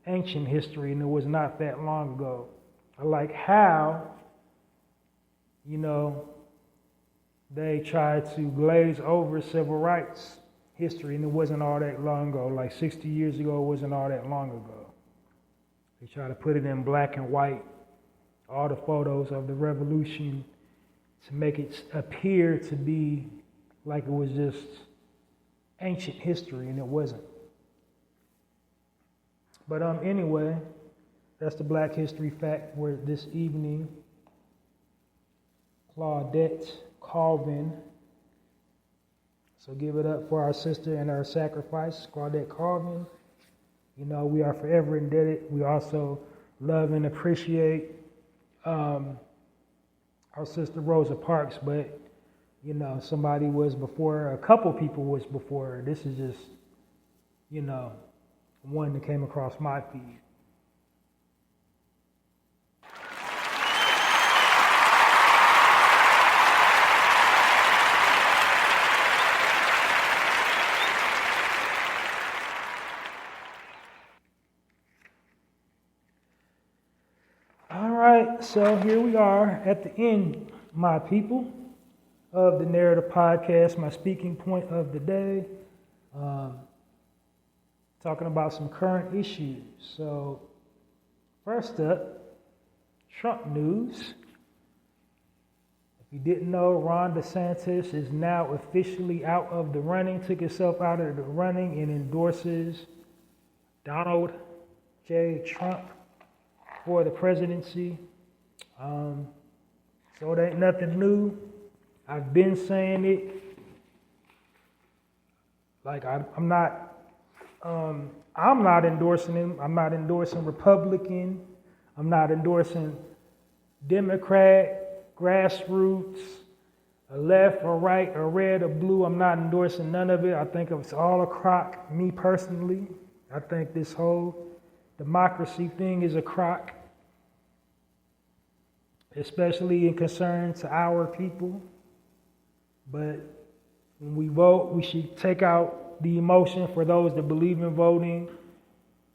ancient history and it was not that long ago. I like how, they try to glaze over civil rights history and it wasn't all that long ago. Like 60 years ago, it wasn't all that long ago. They try to put it in black and white, all the photos of the revolution, to make it appear to be like it was just ancient history, and it wasn't. But anyway, that's the Black History Fact for this evening. Claudette Colvin. So give it up for our sister and our sacrifice, Claudette Colvin. You know, we are forever indebted. We also love and appreciate our sister Rosa Parks, but, you know, somebody was before her, a couple people was before her. This is just, you know, one that came across my feed. So here we are at the end, my people, of the Narrative Podcast, my speaking point of the day, talking about some current issues. So first up, Trump news. If you didn't know, Ron DeSantis is now officially out of the running, took himself out of the running and endorses Donald J. Trump for the presidency. So it ain't nothing new. I've been saying it. Like I'm not endorsing him. I'm not endorsing Republican. I'm not endorsing Democrat, grassroots, a left or right or red or blue. I'm not endorsing none of it. I think it's all a crock, me personally. I think this whole democracy thing is a crock, especially in concern to our people. But when we vote, we should take out the emotion for those that believe in voting.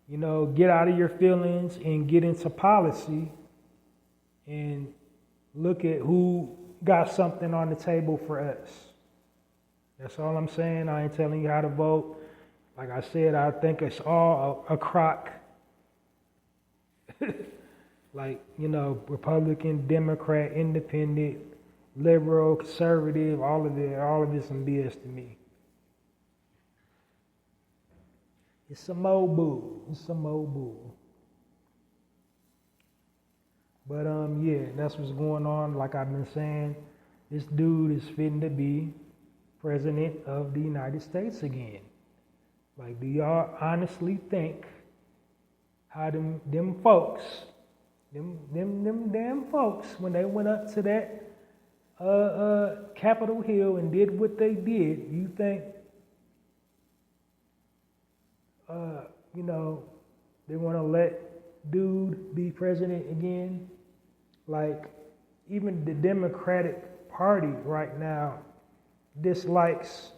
You know, get out of your feelings and get into policy and look at who got something on the table for us. That's all I'm saying. I ain't telling you how to vote. Like I said, I think it's all a crock. Like, you know, Republican, Democrat, Independent, Liberal, Conservative, all of this some BS to me. It's some old bull. But yeah, that's what's going on. Like I've been saying, this dude is fitting to be president of the United States again. Like, do y'all honestly think how them folks, them damn folks, when they went up to that Capitol Hill and did what they did, you think, you know, they want to let dude be president again? Like, even the Democratic Party right now dislikes,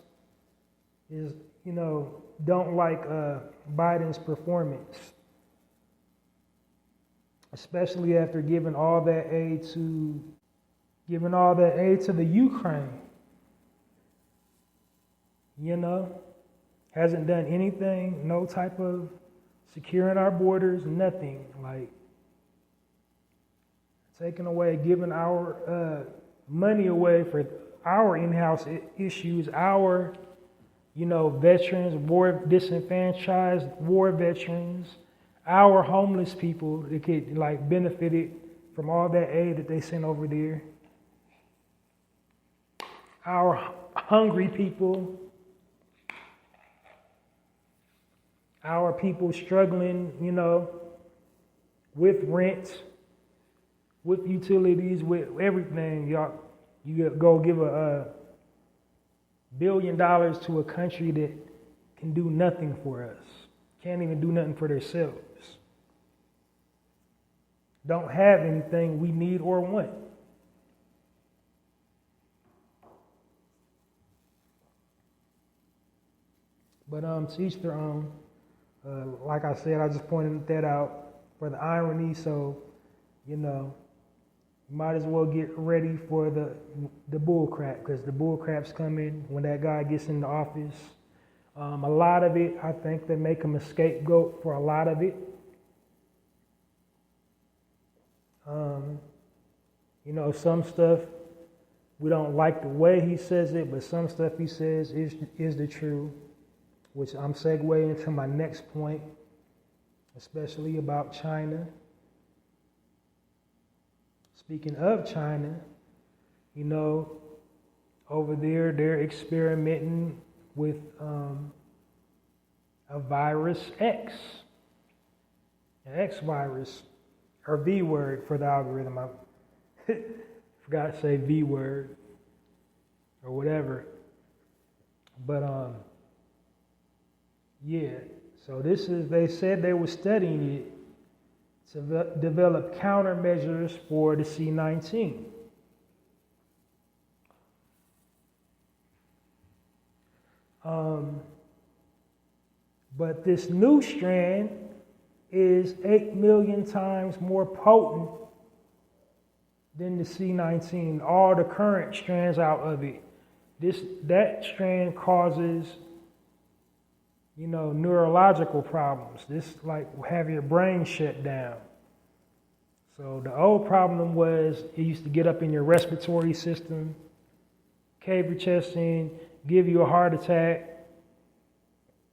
is, you know, don't like Biden's performance, especially after giving all that aid to the Ukraine. You know, hasn't done anything, no type of securing our borders, nothing. Like, taking away, giving our money away for our in-house issues, our, you know, veterans, war disenfranchised war veterans, our homeless people that could, like, benefited from all that aid that they sent over there. Our hungry people, our people struggling, you know, with rent, with utilities, with everything. Y'all, you go give $1 billion to a country that can do nothing for us, can't even do nothing for themselves, don't have anything we need or want. But to each their own. Like I said, I just pointed that out for the irony. So, you know, you might as well get ready for the bull crap, because the bull crap's coming when that guy gets into office. A lot of it, I think they make him a scapegoat for a lot of it. Some stuff we don't like the way he says it, but some stuff he says is the truth, which I'm segueing into my next point, especially about China. Speaking of China, over there they're experimenting with a virus X, an X virus, or V word for the algorithm. I forgot to say V word or whatever. But so they said they were studying it to develop countermeasures for the C-19. But this new strand is 8 million times more potent than the C-19. All the current strands out of it. That strand causes, neurological problems. This like have your brain shut down. So the old problem was it used to get up in your respiratory system, cave your chest in, give you a heart attack,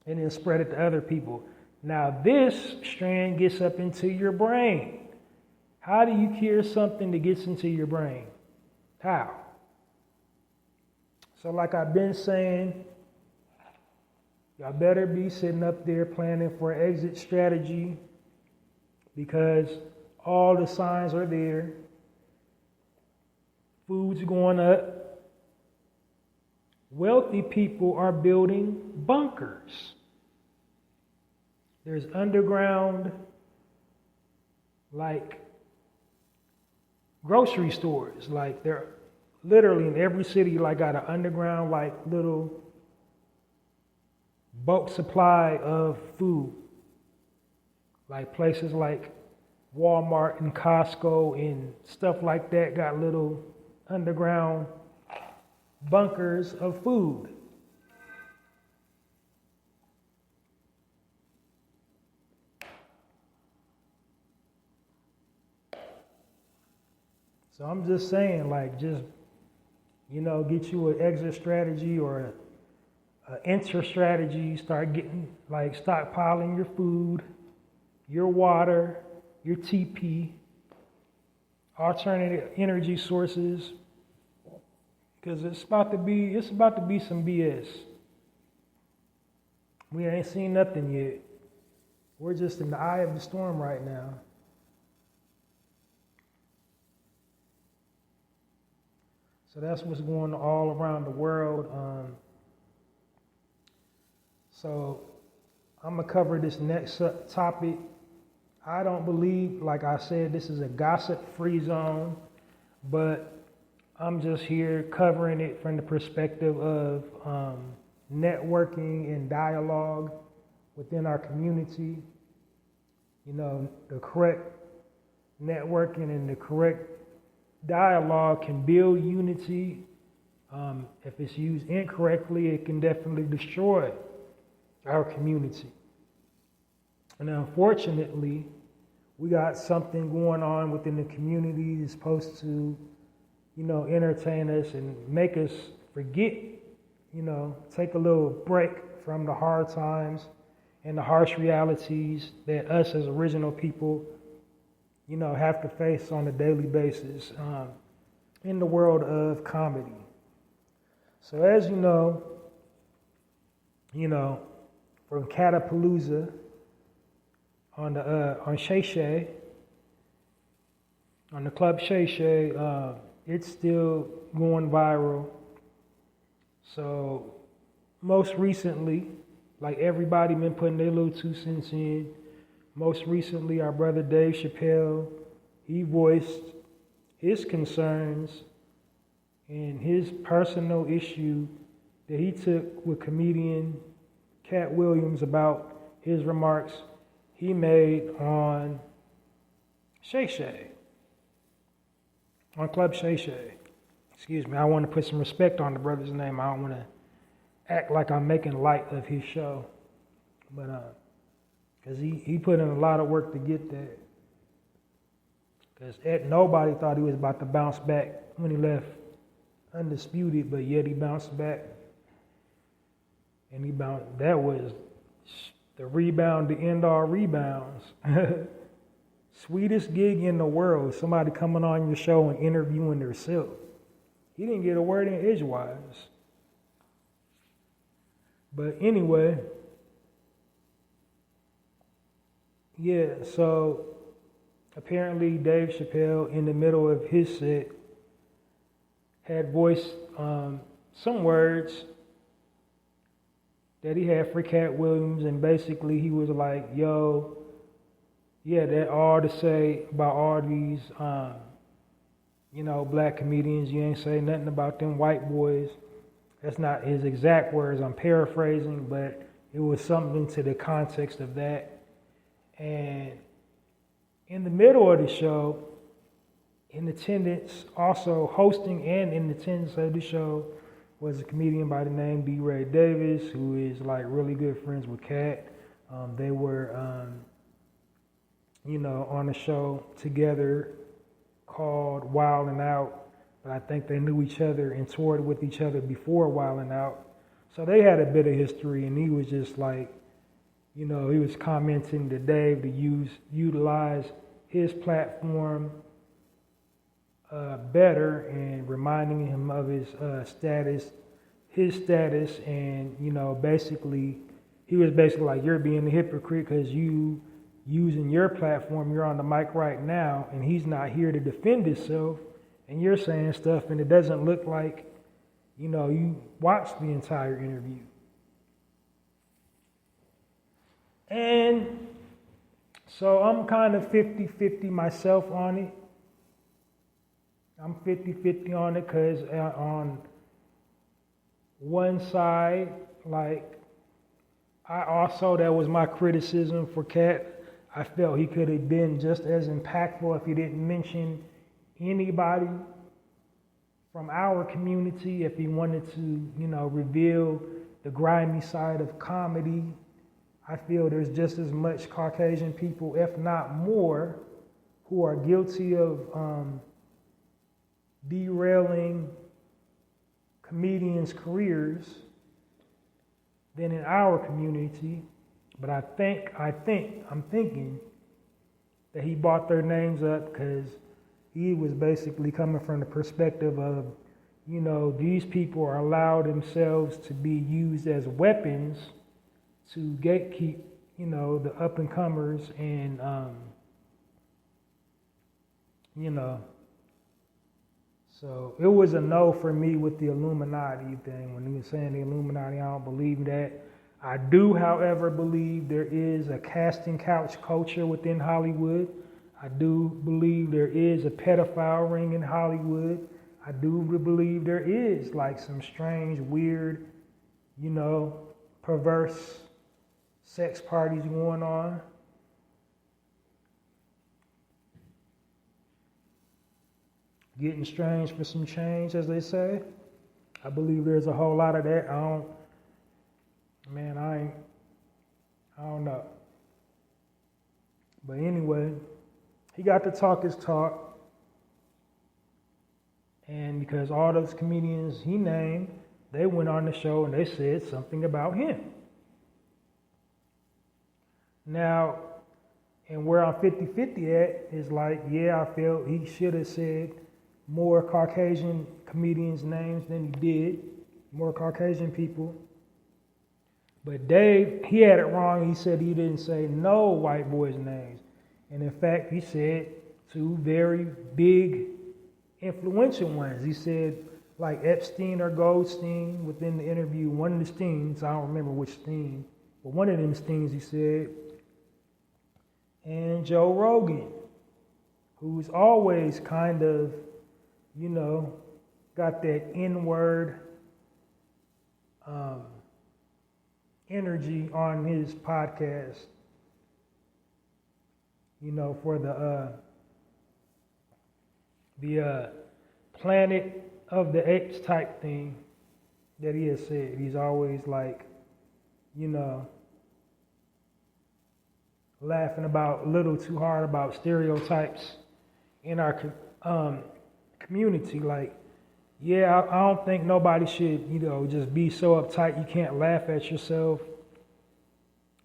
and then spread it to other people. Now this strand gets up into your brain. How do you cure something that gets into your brain? How? So like I've been saying, y'all better be sitting up there planning for an exit strategy, because all the signs are there. Food's going up. Wealthy people are building bunkers. There's underground, like, grocery stores. Like, they're literally in every city, like, got an underground, like, little bulk supply of food. Like, places like Walmart and Costco and stuff like that got little underground bunkers of food. So I'm just saying, like, get you an exit strategy or an enter strategy. Start getting, like, stockpiling your food, your water, your TP, alternative energy sources, because it's about to be some BS. We ain't seen nothing yet. We're just in the eye of the storm right now. So that's what's going on all around the world. So I'm going to cover this next topic. I don't believe, like I said, this is a gossip-free zone, but I'm just here covering it from the perspective of networking and dialogue within our community. The correct networking and the correct dialogue can build unity. If it's used incorrectly, it can definitely destroy our community. And unfortunately, we got something going on within the community that's supposed to, entertain us and make us forget, take a little break from the hard times and the harsh realities that us as original people, have to face on a daily basis in the world of comedy. So as you know, from Catapalooza on Shay Shay, on the Club Shay Shay, it's still going viral. So most recently, like everybody been putting their little 2 cents in. Most recently, our brother Dave Chappelle, he voiced his concerns and his personal issue that he took with comedian Cat Williams about his remarks he made on Shay Shay, on Club Shay Shay. Excuse me, I want to put some respect on the brother's name. I don't want to act like I'm making light of his show. But, because he put in a lot of work to get that. Because nobody thought he was about to bounce back when he left Undisputed, but yet he bounced back. And that was the rebound to end all rebounds. Sweetest gig in the world, somebody coming on your show and interviewing themselves. He didn't get a word in edgewise. But anyway, yeah, so apparently Dave Chappelle, in the middle of his set, had voiced some words that he had for Cat Williams, and basically he was like, yo, yeah, that all to say about all these, black comedians, you ain't say nothing about them white boys. That's not his exact words, I'm paraphrasing, but it was something to the context of that. And in the middle of the show, in attendance, also hosting and in attendance of the show, was a comedian by the name D. Ray Davis, who is like really good friends with Cat. They were, on a show together called Wild 'N Out, but I think they knew each other and toured with each other before Wild 'N Out. So they had a bit of history, and he was just like, he was commenting to Dave to utilize his platform better, and reminding him of his status, and basically, he was basically like, you're being a hypocrite because you using your platform, you're on the mic right now, and he's not here to defend himself, and you're saying stuff, and it doesn't look like, you watched the entire interview. And so I'm kind of 50-50 myself on it. I'm 50-50 on it because on one side, like, that was my criticism for Cat. I felt he could have been just as impactful if he didn't mention anybody from our community, if he wanted to, reveal the grimy side of comedy. I feel there's just as much Caucasian people, if not more, who are guilty of derailing comedians' careers than in our community. But I'm thinking that he brought their names up because he was basically coming from the perspective of, these people are allowed themselves to be used as weapons to gatekeep, the up-and-comers, and, So it was a no for me with the Illuminati thing. When he was saying the Illuminati, I don't believe that. I do, however, believe there is a casting couch culture within Hollywood. I do believe there is a pedophile ring in Hollywood. I do believe there is like some strange, weird, perverse sex parties going on. Getting strange for some change, as they say. I believe there's a whole lot of that. I don't know. But anyway, he got to talk his talk. And because all those comedians he named, they went on the show and they said something about him. Now, and where I'm 50-50 at is like, yeah, I feel he should have said more Caucasian comedians' names than he did, more Caucasian people. But Dave, he had it wrong. He said he didn't say no white boys' names. And in fact, he said two very big, influential ones. He said like Epstein or Goldstein within the interview, one of the Steens, I don't remember which Steen, but one of them Steens he said, and Joe Rogan, who's always kind of, got that N-word energy on his podcast, for the Planet of the Apes type thing that he has said. He's always like, laughing about a little too hard about stereotypes in our community. Like, yeah, I don't think nobody should, just be so uptight you can't laugh at yourself.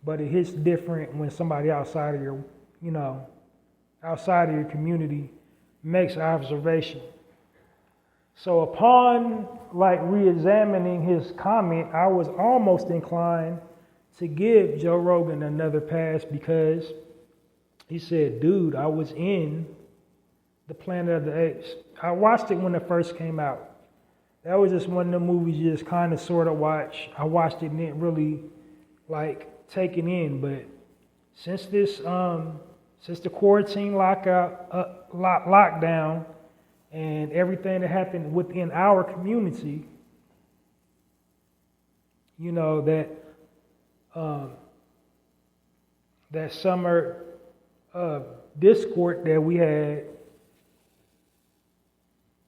But it hits different when somebody outside of your community makes observation. So upon re-examining his comment, I was almost inclined to give Joe Rogan another pass because he said, dude, I was in the Planet of the Apes. I watched it when it first came out. That was just one of the movies you just kind of sort of watch. I watched it and didn't really take it in, but since the quarantine lockdown and everything that happened within our community, that summer Discord that we had,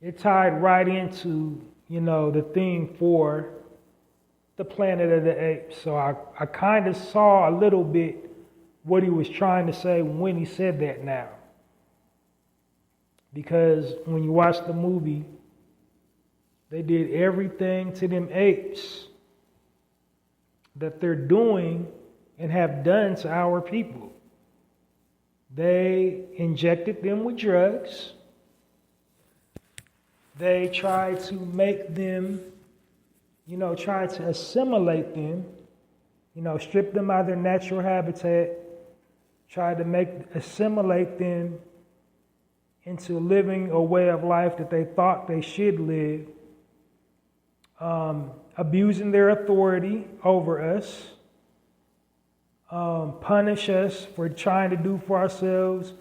it tied right into, the theme for the Planet of the Apes. So I kind of saw a little bit what he was trying to say when he said that now. Because when you watch the movie, they did everything to them apes that they're doing and have done to our people. They injected them with drugs. They tried to make them, tried to assimilate them, strip them out of their natural habitat, tried to assimilate them into living a way of life that they thought they should live, abusing their authority over us, punish us for trying to do for ourselves,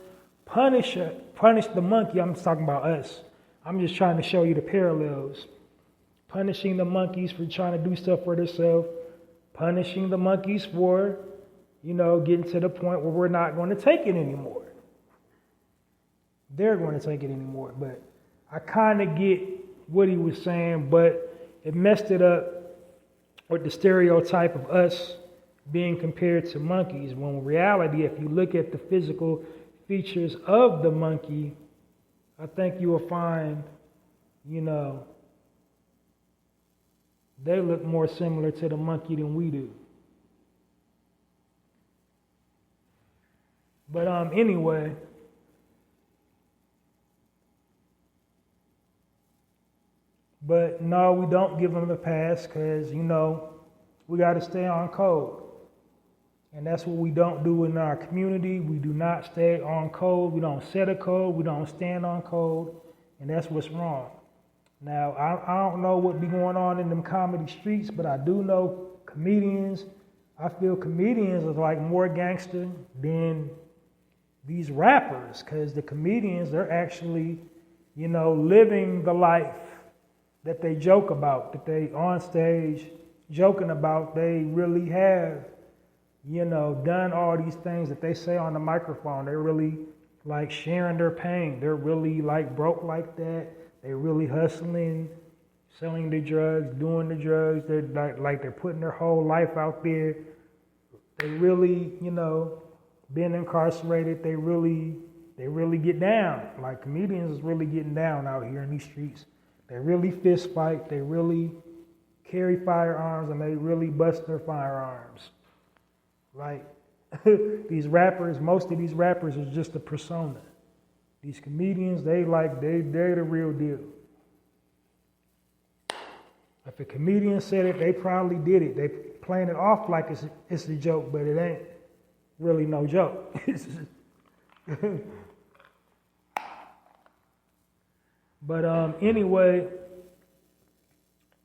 punish the monkey. I'm just talking about us. I'm just trying to show you the parallels. Punishing the monkeys for trying to do stuff for themselves, punishing the monkeys for, getting to the point where we're not going to take it anymore. They're going to take it anymore. But I kind of get what he was saying, but it messed it up with the stereotype of us being compared to monkeys, when in reality, if you look at the physical features of the monkey, I think you will find, they look more similar to the monkey than we do. But anyway, but no, we don't give them a pass because, we got to stay on code. And that's what we don't do in our community. We do not stay on code. We don't set a code. We don't stand on code. And that's what's wrong. Now, I don't know what be going on in them comedy streets, but I do know comedians. I feel comedians are more gangster than these rappers, because the comedians, they're actually, living the life that they joke about, that they on stage joking about. They really have, done all these things that they say on the microphone. They're really sharing their pain. They're really broke like that. They're really hustling, selling the drugs, doing the drugs. They're they're putting their whole life out there. They really, been incarcerated. They really get down. Comedians is really getting down out here in these streets. They really fist fight. They really carry firearms, and they really bust their firearms. These rappers, most of these rappers is just a persona. These comedians, they're the real deal. If a comedian said it, they probably did it. They playing it off like it's a joke, but it ain't really no joke. But anyway,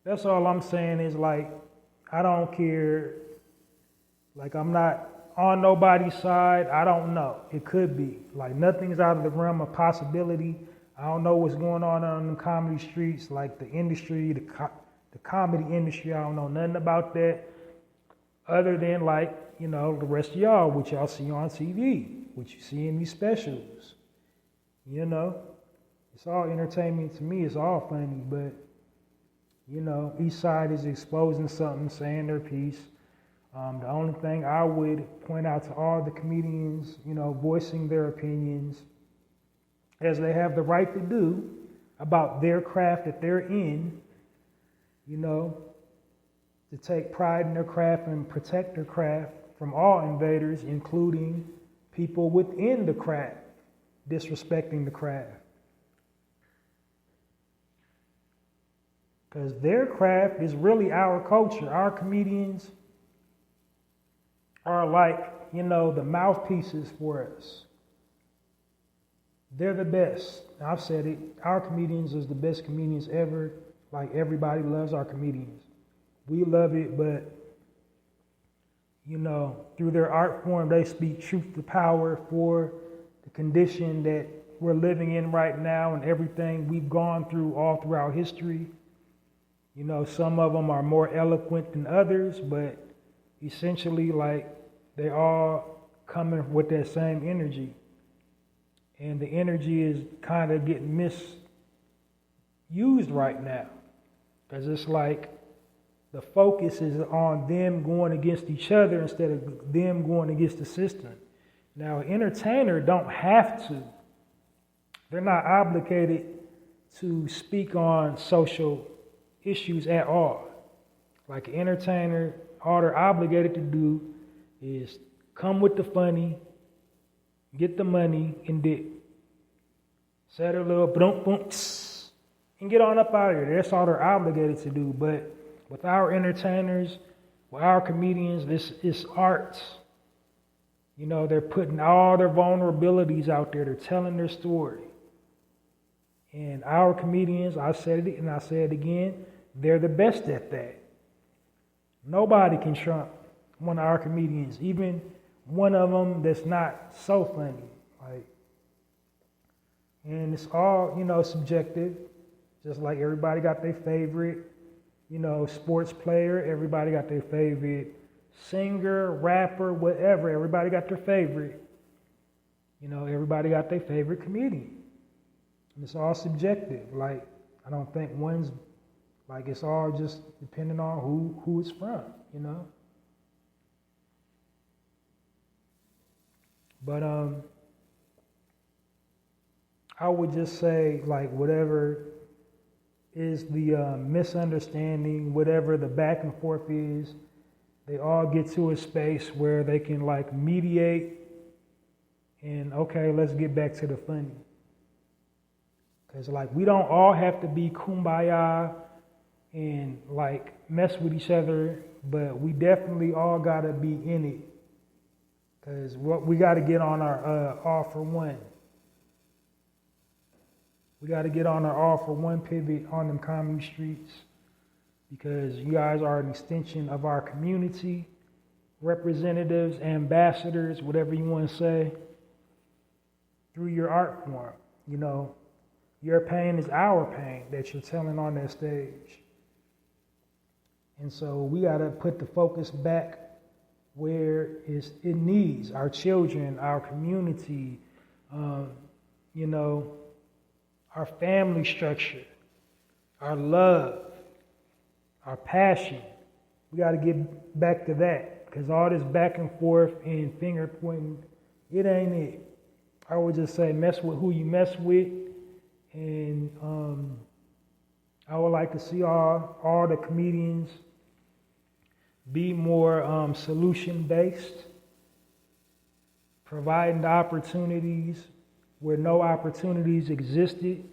that's all I'm saying is I don't care. I'm not on nobody's side. I don't know. It could be. Nothing's out of the realm of possibility. I don't know what's going on the comedy streets, the industry, the comedy industry. I don't know nothing about that other than the rest of y'all, which y'all see on TV, which you see in these specials. It's all entertainment to me. It's all funny, but each side is exposing something, saying their piece. The only thing I would point out to all the comedians, voicing their opinions, as they have the right to do, about their craft that they're in, you know, to take pride in their craft and protect their craft from all invaders, including people within the craft disrespecting the craft. Because their craft is really our culture. Our comedians are like, you know, the mouthpieces for us. They're the best. I've said it. Our comedians is the best comedians ever. Like, everybody loves our comedians. We love it, but, you know, through their art form, they speak truth to power for the condition that we're living in right now and everything we've gone through all throughout history. You know, some of them are more eloquent than others, but essentially, like, they all coming with that same energy. And the energy is kind of getting misused right now. Because it's like the focus is on them going against each other instead of them going against the system. Now, an entertainer don't have to. They're not obligated to speak on social issues at all. Like an entertainer, all they're obligated to do is come with the funny, get the money, and dip. Set a little boom, boom, and get on up out of here. That's all they're obligated to do. But with our entertainers, with our comedians, this is art. You know, they're putting all their vulnerabilities out there. They're telling their story. And our comedians, I said it and I say it again, they're the best at that. Nobody can trump one of our comedians, even one of them that's not so funny. Like, and it's all, you know, subjective. Just like everybody got their favorite, you know, sports player. Everybody got their favorite singer, rapper, whatever. Everybody got their favorite. You know, everybody got their favorite comedian. And it's all subjective. Like, I don't think one's, like, it's all just depending on who it's from, you know? But I would just say, like, whatever is the misunderstanding, whatever the back and forth is, they all get to a space where they can, like, mediate and, okay, let's get back to the funny. Because, like, we don't all have to be kumbaya and, like, mess with each other, but we definitely all got to be in it. Because we got to get on our all for one. We got to get on our all for one pivot on them comedy streets, because you guys are an extension of our community, representatives, ambassadors, whatever you want to say, through your art form. You know, your pain is our pain that you're telling on that stage. And so we got to put the focus back where it needs, our children, our community, you know, our family structure, our love, our passion. We got to get back to that, because all this back and forth and finger pointing, it ain't it. I would just say mess with who you mess with, and I would like to see all the comedians be more solution-based, providing the opportunities where no opportunities existed,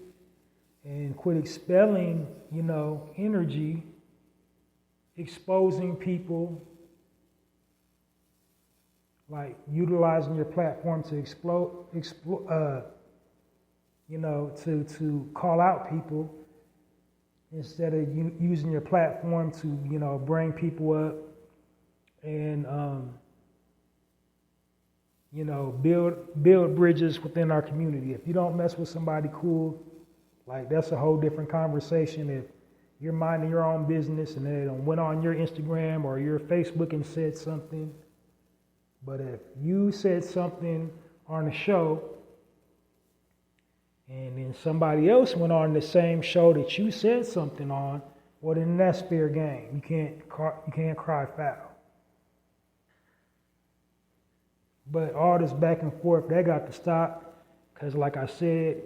and quit expelling, you know, energy, exposing people, like utilizing your platform to you know, to call out people instead of using your platform to, you know, bring people up and, you know, build bridges within our community. If you don't mess with somebody cool, like, that's a whole different conversation. If you're minding your own business and they went on your Instagram or your Facebook and said something, but if you said something on a show and then somebody else went on the same show that you said something on, well, then that's fair game. You can't cry foul. But all this back and forth, that got to stop, because like I said,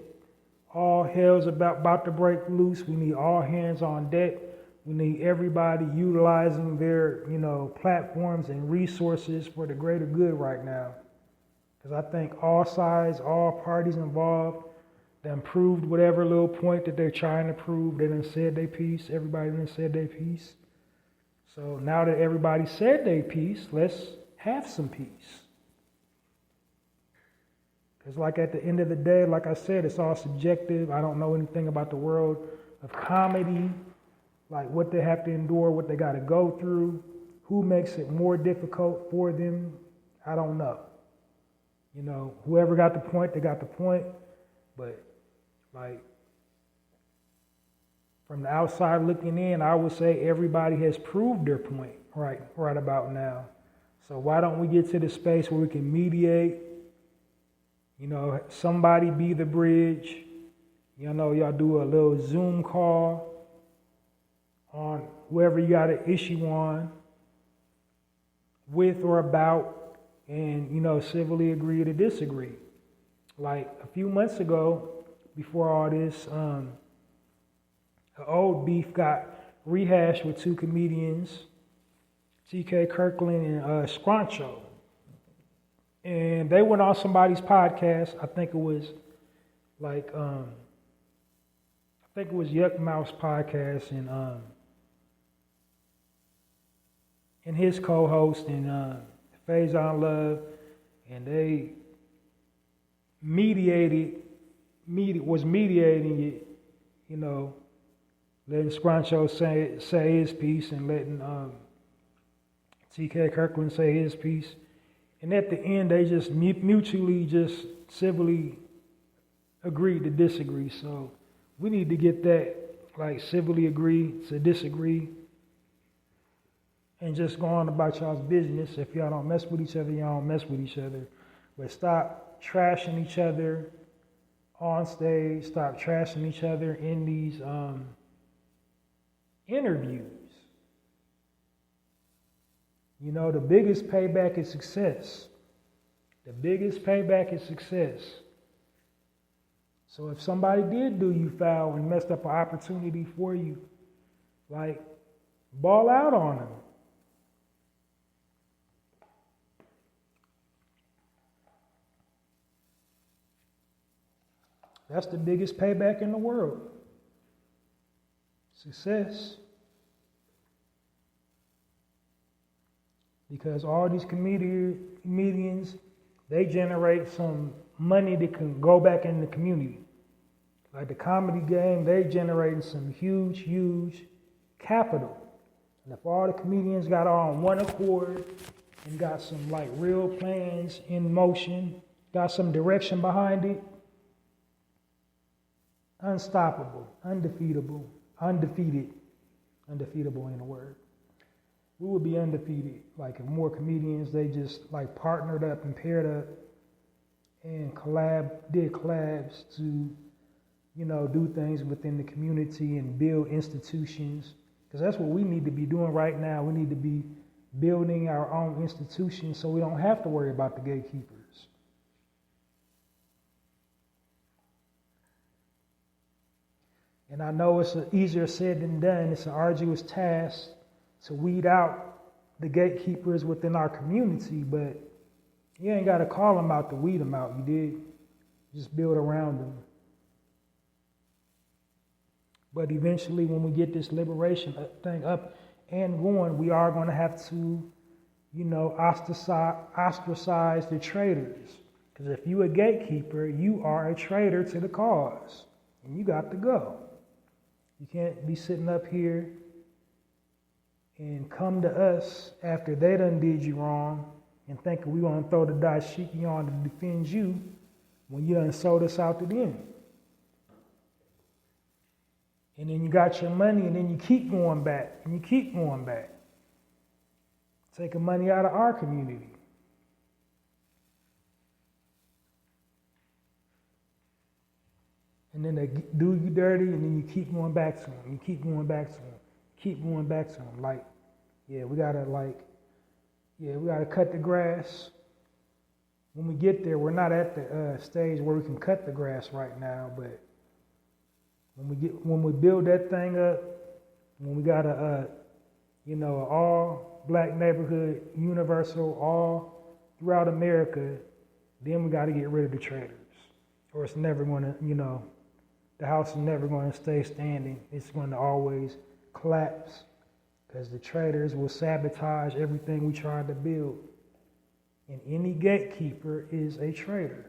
all hell's about to break loose. We need all hands on deck. We need everybody utilizing their, platforms and resources for the greater good right now. Because I think all sides, all parties involved, done proved whatever little point that they're trying to prove. They done said their piece. Everybody done said their piece. So now that everybody said their piece, let's have some peace. Because like at the end of the day, like I said, it's all subjective. I don't know anything about the world of comedy, like what they have to endure, what they got to go through, who makes it more difficult for them. I don't know. Whoever got the point, they got the point. But like from the outside looking in, I would say everybody has proved their point right about now. So why don't we get to the space where we can mediate? Somebody be the bridge. Y'all do a little Zoom call on whoever you got an issue on with or about, and, civilly agree to disagree. Like a few months ago, before all this, an old beef got rehashed with two comedians, T.K. Kirkland and Scruncho. And they went on somebody's podcast. I think it was Yuck Mouse podcast, and his co-host and Faison Love, and they was mediating it, letting Scruncho say his piece and letting T.K. Kirkland say his piece. And at the end, they just mutually just civilly agreed to disagree. So we need to get that, like civilly agree to disagree and just go on about y'all's business. If y'all don't mess with each other, y'all don't mess with each other. But stop trashing each other on stage. Stop trashing each other in these interviews. The biggest payback is success. The biggest payback is success. So if somebody did do you foul and messed up an opportunity for you, like, ball out on them. That's the biggest payback in the world. Success. Because all these comedians, they generate some money that can go back in the community. Like the comedy game, they generated some huge capital. And if all the comedians got on one accord and got some like real plans in motion, got some direction behind it, unstoppable, undefeatable ain't a word. We would be undefeated. Like if more comedians, they just like partnered up and paired up and did collabs to, do things within the community and build institutions. Because that's what we need to be doing right now. We need to be building our own institutions so we don't have to worry about the gatekeepers. And I know it's easier said than done. It's an arduous task to weed out the gatekeepers within our community, but you ain't got to call them out to weed them out. You did. Just build around them. But eventually, when we get this liberation thing up and going, we are going to have to, ostracize the traitors. Because if you a gatekeeper, you are a traitor to the cause, and you got to go. You can't be sitting up here and come to us after they done did you wrong and thinking we want to throw the dashiki on to defend you when you done sold us out to them. And then you got your money and then you keep going back and you keep going back. Taking money out of our community. And then they do you dirty and then you keep going back to them. You keep going back to them. Keep going back to them. Like, we gotta cut the grass. When we get there, we're not at the stage where we can cut the grass right now, but when we build that thing up, when we got a all black neighborhood, universal, all throughout America, then we got to get rid of the traders, or it's never going to, the house is never going to stay standing. It's going to always collapse because the traders will sabotage everything we tried to build. And any gatekeeper is a trader.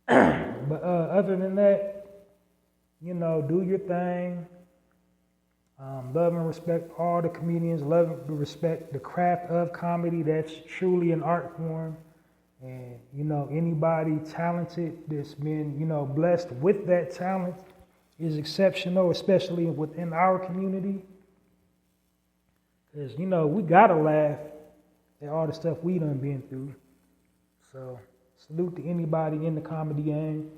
But other than that, do your thing. Love and respect all the comedians. Love and respect the craft of comedy. That's truly an art form. And, anybody talented that's been, blessed with that talent is exceptional, especially within our community. Because, we got to laugh at all the stuff we done been through. So, salute to anybody in the comedy game.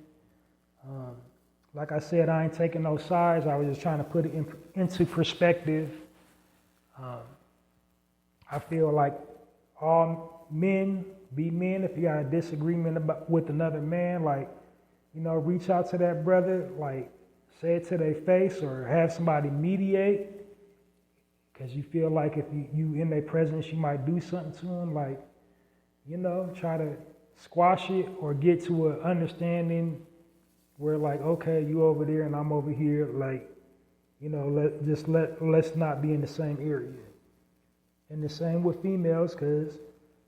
Like I said, I ain't taking no sides. I was just trying to put it into perspective. I feel like all men be men. If you got a disagreement with another man, reach out to that brother, say it to their face or have somebody mediate. Because you feel like if you in their presence, you might do something to them. Try to squash it or get to an understanding where okay, you over there and I'm over here, let's not be in the same area. And the same with females, because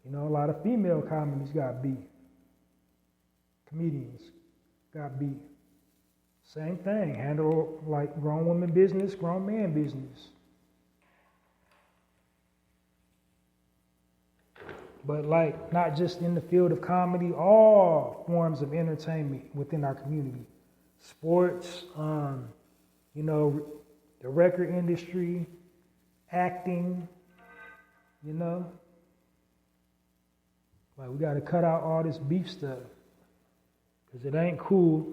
a lot of female comedies got beef. Comedians got beef. Same thing, handle grown woman business, grown man business. But not just in the field of comedy, all forms of entertainment within our community. Sports, the record industry, acting, we got to cut out all this beef stuff because it ain't cool.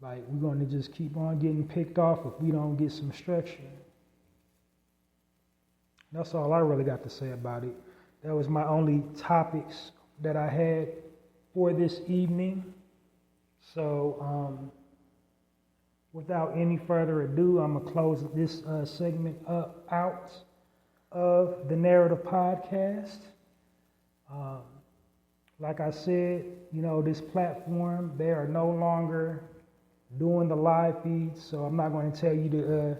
We're going to just keep on getting picked off if we don't get some structure. That's all I really got to say about it. That was my only topics that I had for this evening. So without any further ado, I'm going to close this segment out of the Narrative Podcast. Like I said, this platform, they are no longer doing the live feeds, so I'm not going to tell you to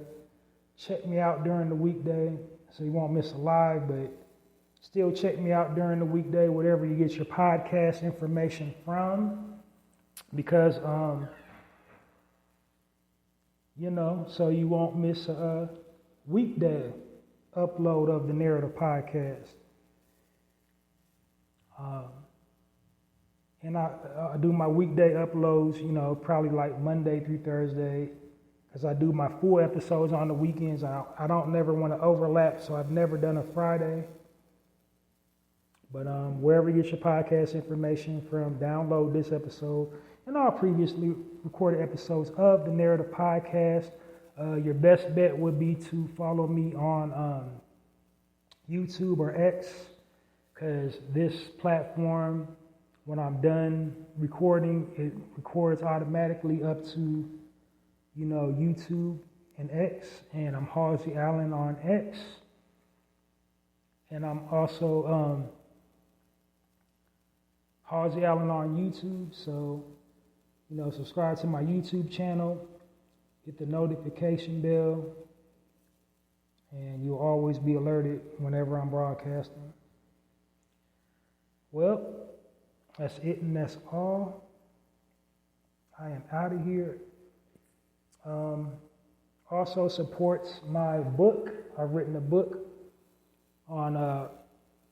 check me out during the weekday so you won't miss a live, but still check me out during the weekday, whatever you get your podcast information from, because, so you won't miss a weekday upload of the Narrative Podcast. And I do my weekday uploads, probably Monday through Thursday, because I do my full episodes on the weekends. I don't never want to overlap, so I've never done a Friday. But wherever you get your podcast information from, download this episode and all previously recorded episodes of the Narrative Podcast. Your best bet would be to follow me on YouTube or X, because this platform, when I'm done recording, it records automatically up to, YouTube and X. And I'm Halsey Allen on X. And I'm also Halsey Allen on YouTube. So, subscribe to my YouTube channel, hit the notification bell, and you'll always be alerted whenever I'm broadcasting. Well, that's it and that's all. I am out of here. Also supports my book. I've written a book on,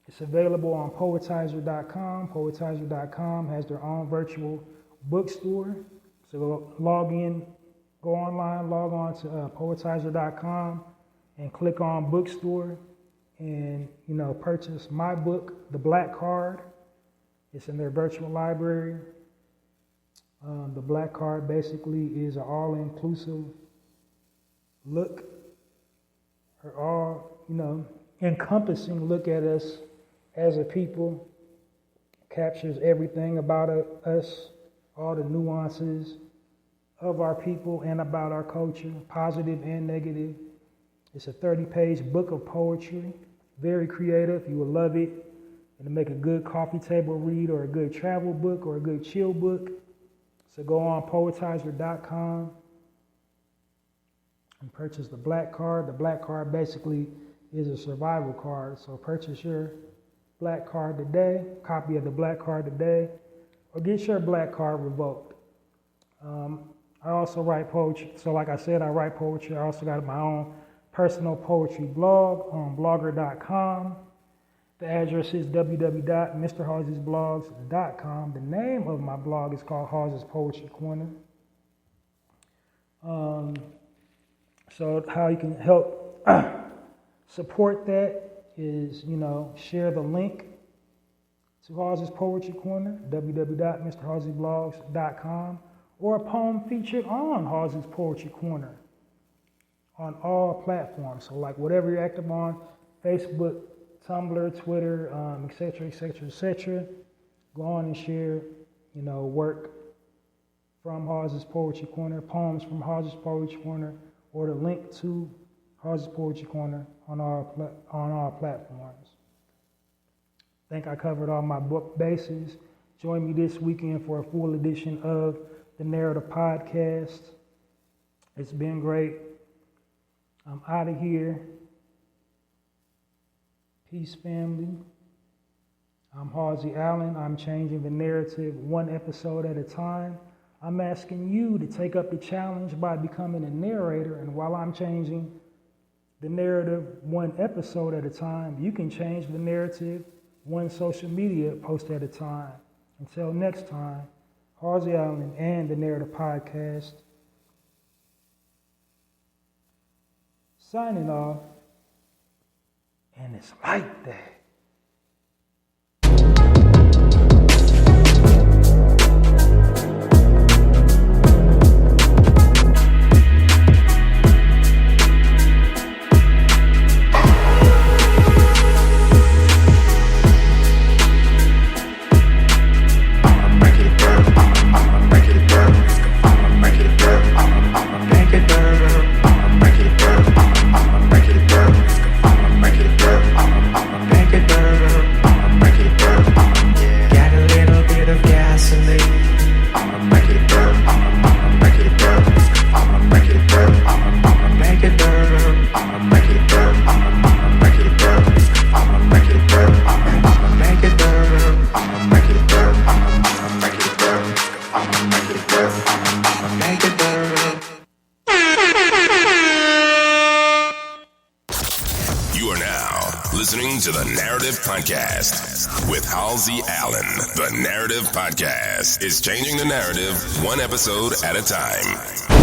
it's available on poetizer.com. Poetizer.com has their own virtual bookstore. So go online, log on to poetizer.com and click on bookstore and, purchase my book, The Black Card. It's in their virtual library. The Black Card basically is an all-inclusive look, or all, encompassing look at us as a people, captures everything about us, all the nuances of our people and about our culture, positive and negative. It's a 30-page book of poetry, very creative. You will love it. It'll make a good coffee table read or a good travel book or a good chill book. So go on poetizer.com and purchase the black card. The black card basically is a survival card. So purchase your black card today, copy of the black card today, or get your black card revoked. I also write poetry. So like I said, I write poetry. I also got my own personal poetry blog on blogger.com. The address is www.mrhallziesblogs.com. The name of my blog is called Hallzies Poetry Corner. So how you can help support that is, share the link to Hallzies Poetry Corner, www.mrhallziesblogs.com, or a poem featured on Hallzies Poetry Corner on all platforms. So like whatever you're active on, Facebook, Tumblr, Twitter, et cetera, go on and share, work from Hallzies Poetry Corner, poems from Hallzies Poetry Corner, or the link to Hallzies Poetry Corner on all platforms. I think I covered all my book bases. Join me this weekend for a full edition of the Narrator podcast. It's been great. I'm out of here. Peace, family. I'm Halsey Allen. I'm changing the narrative one episode at a time. I'm asking you to take up the challenge by becoming a narrator. And while I'm changing the narrative one episode at a time, you can change the narrative one social media post at a time. Until next time, Halsey Allen and the Narrator podcast. Signing off. And it's like that. Listening to the Narrative Podcast with Halsey Allen. The Narrative Podcast is changing the narrative one episode at a time.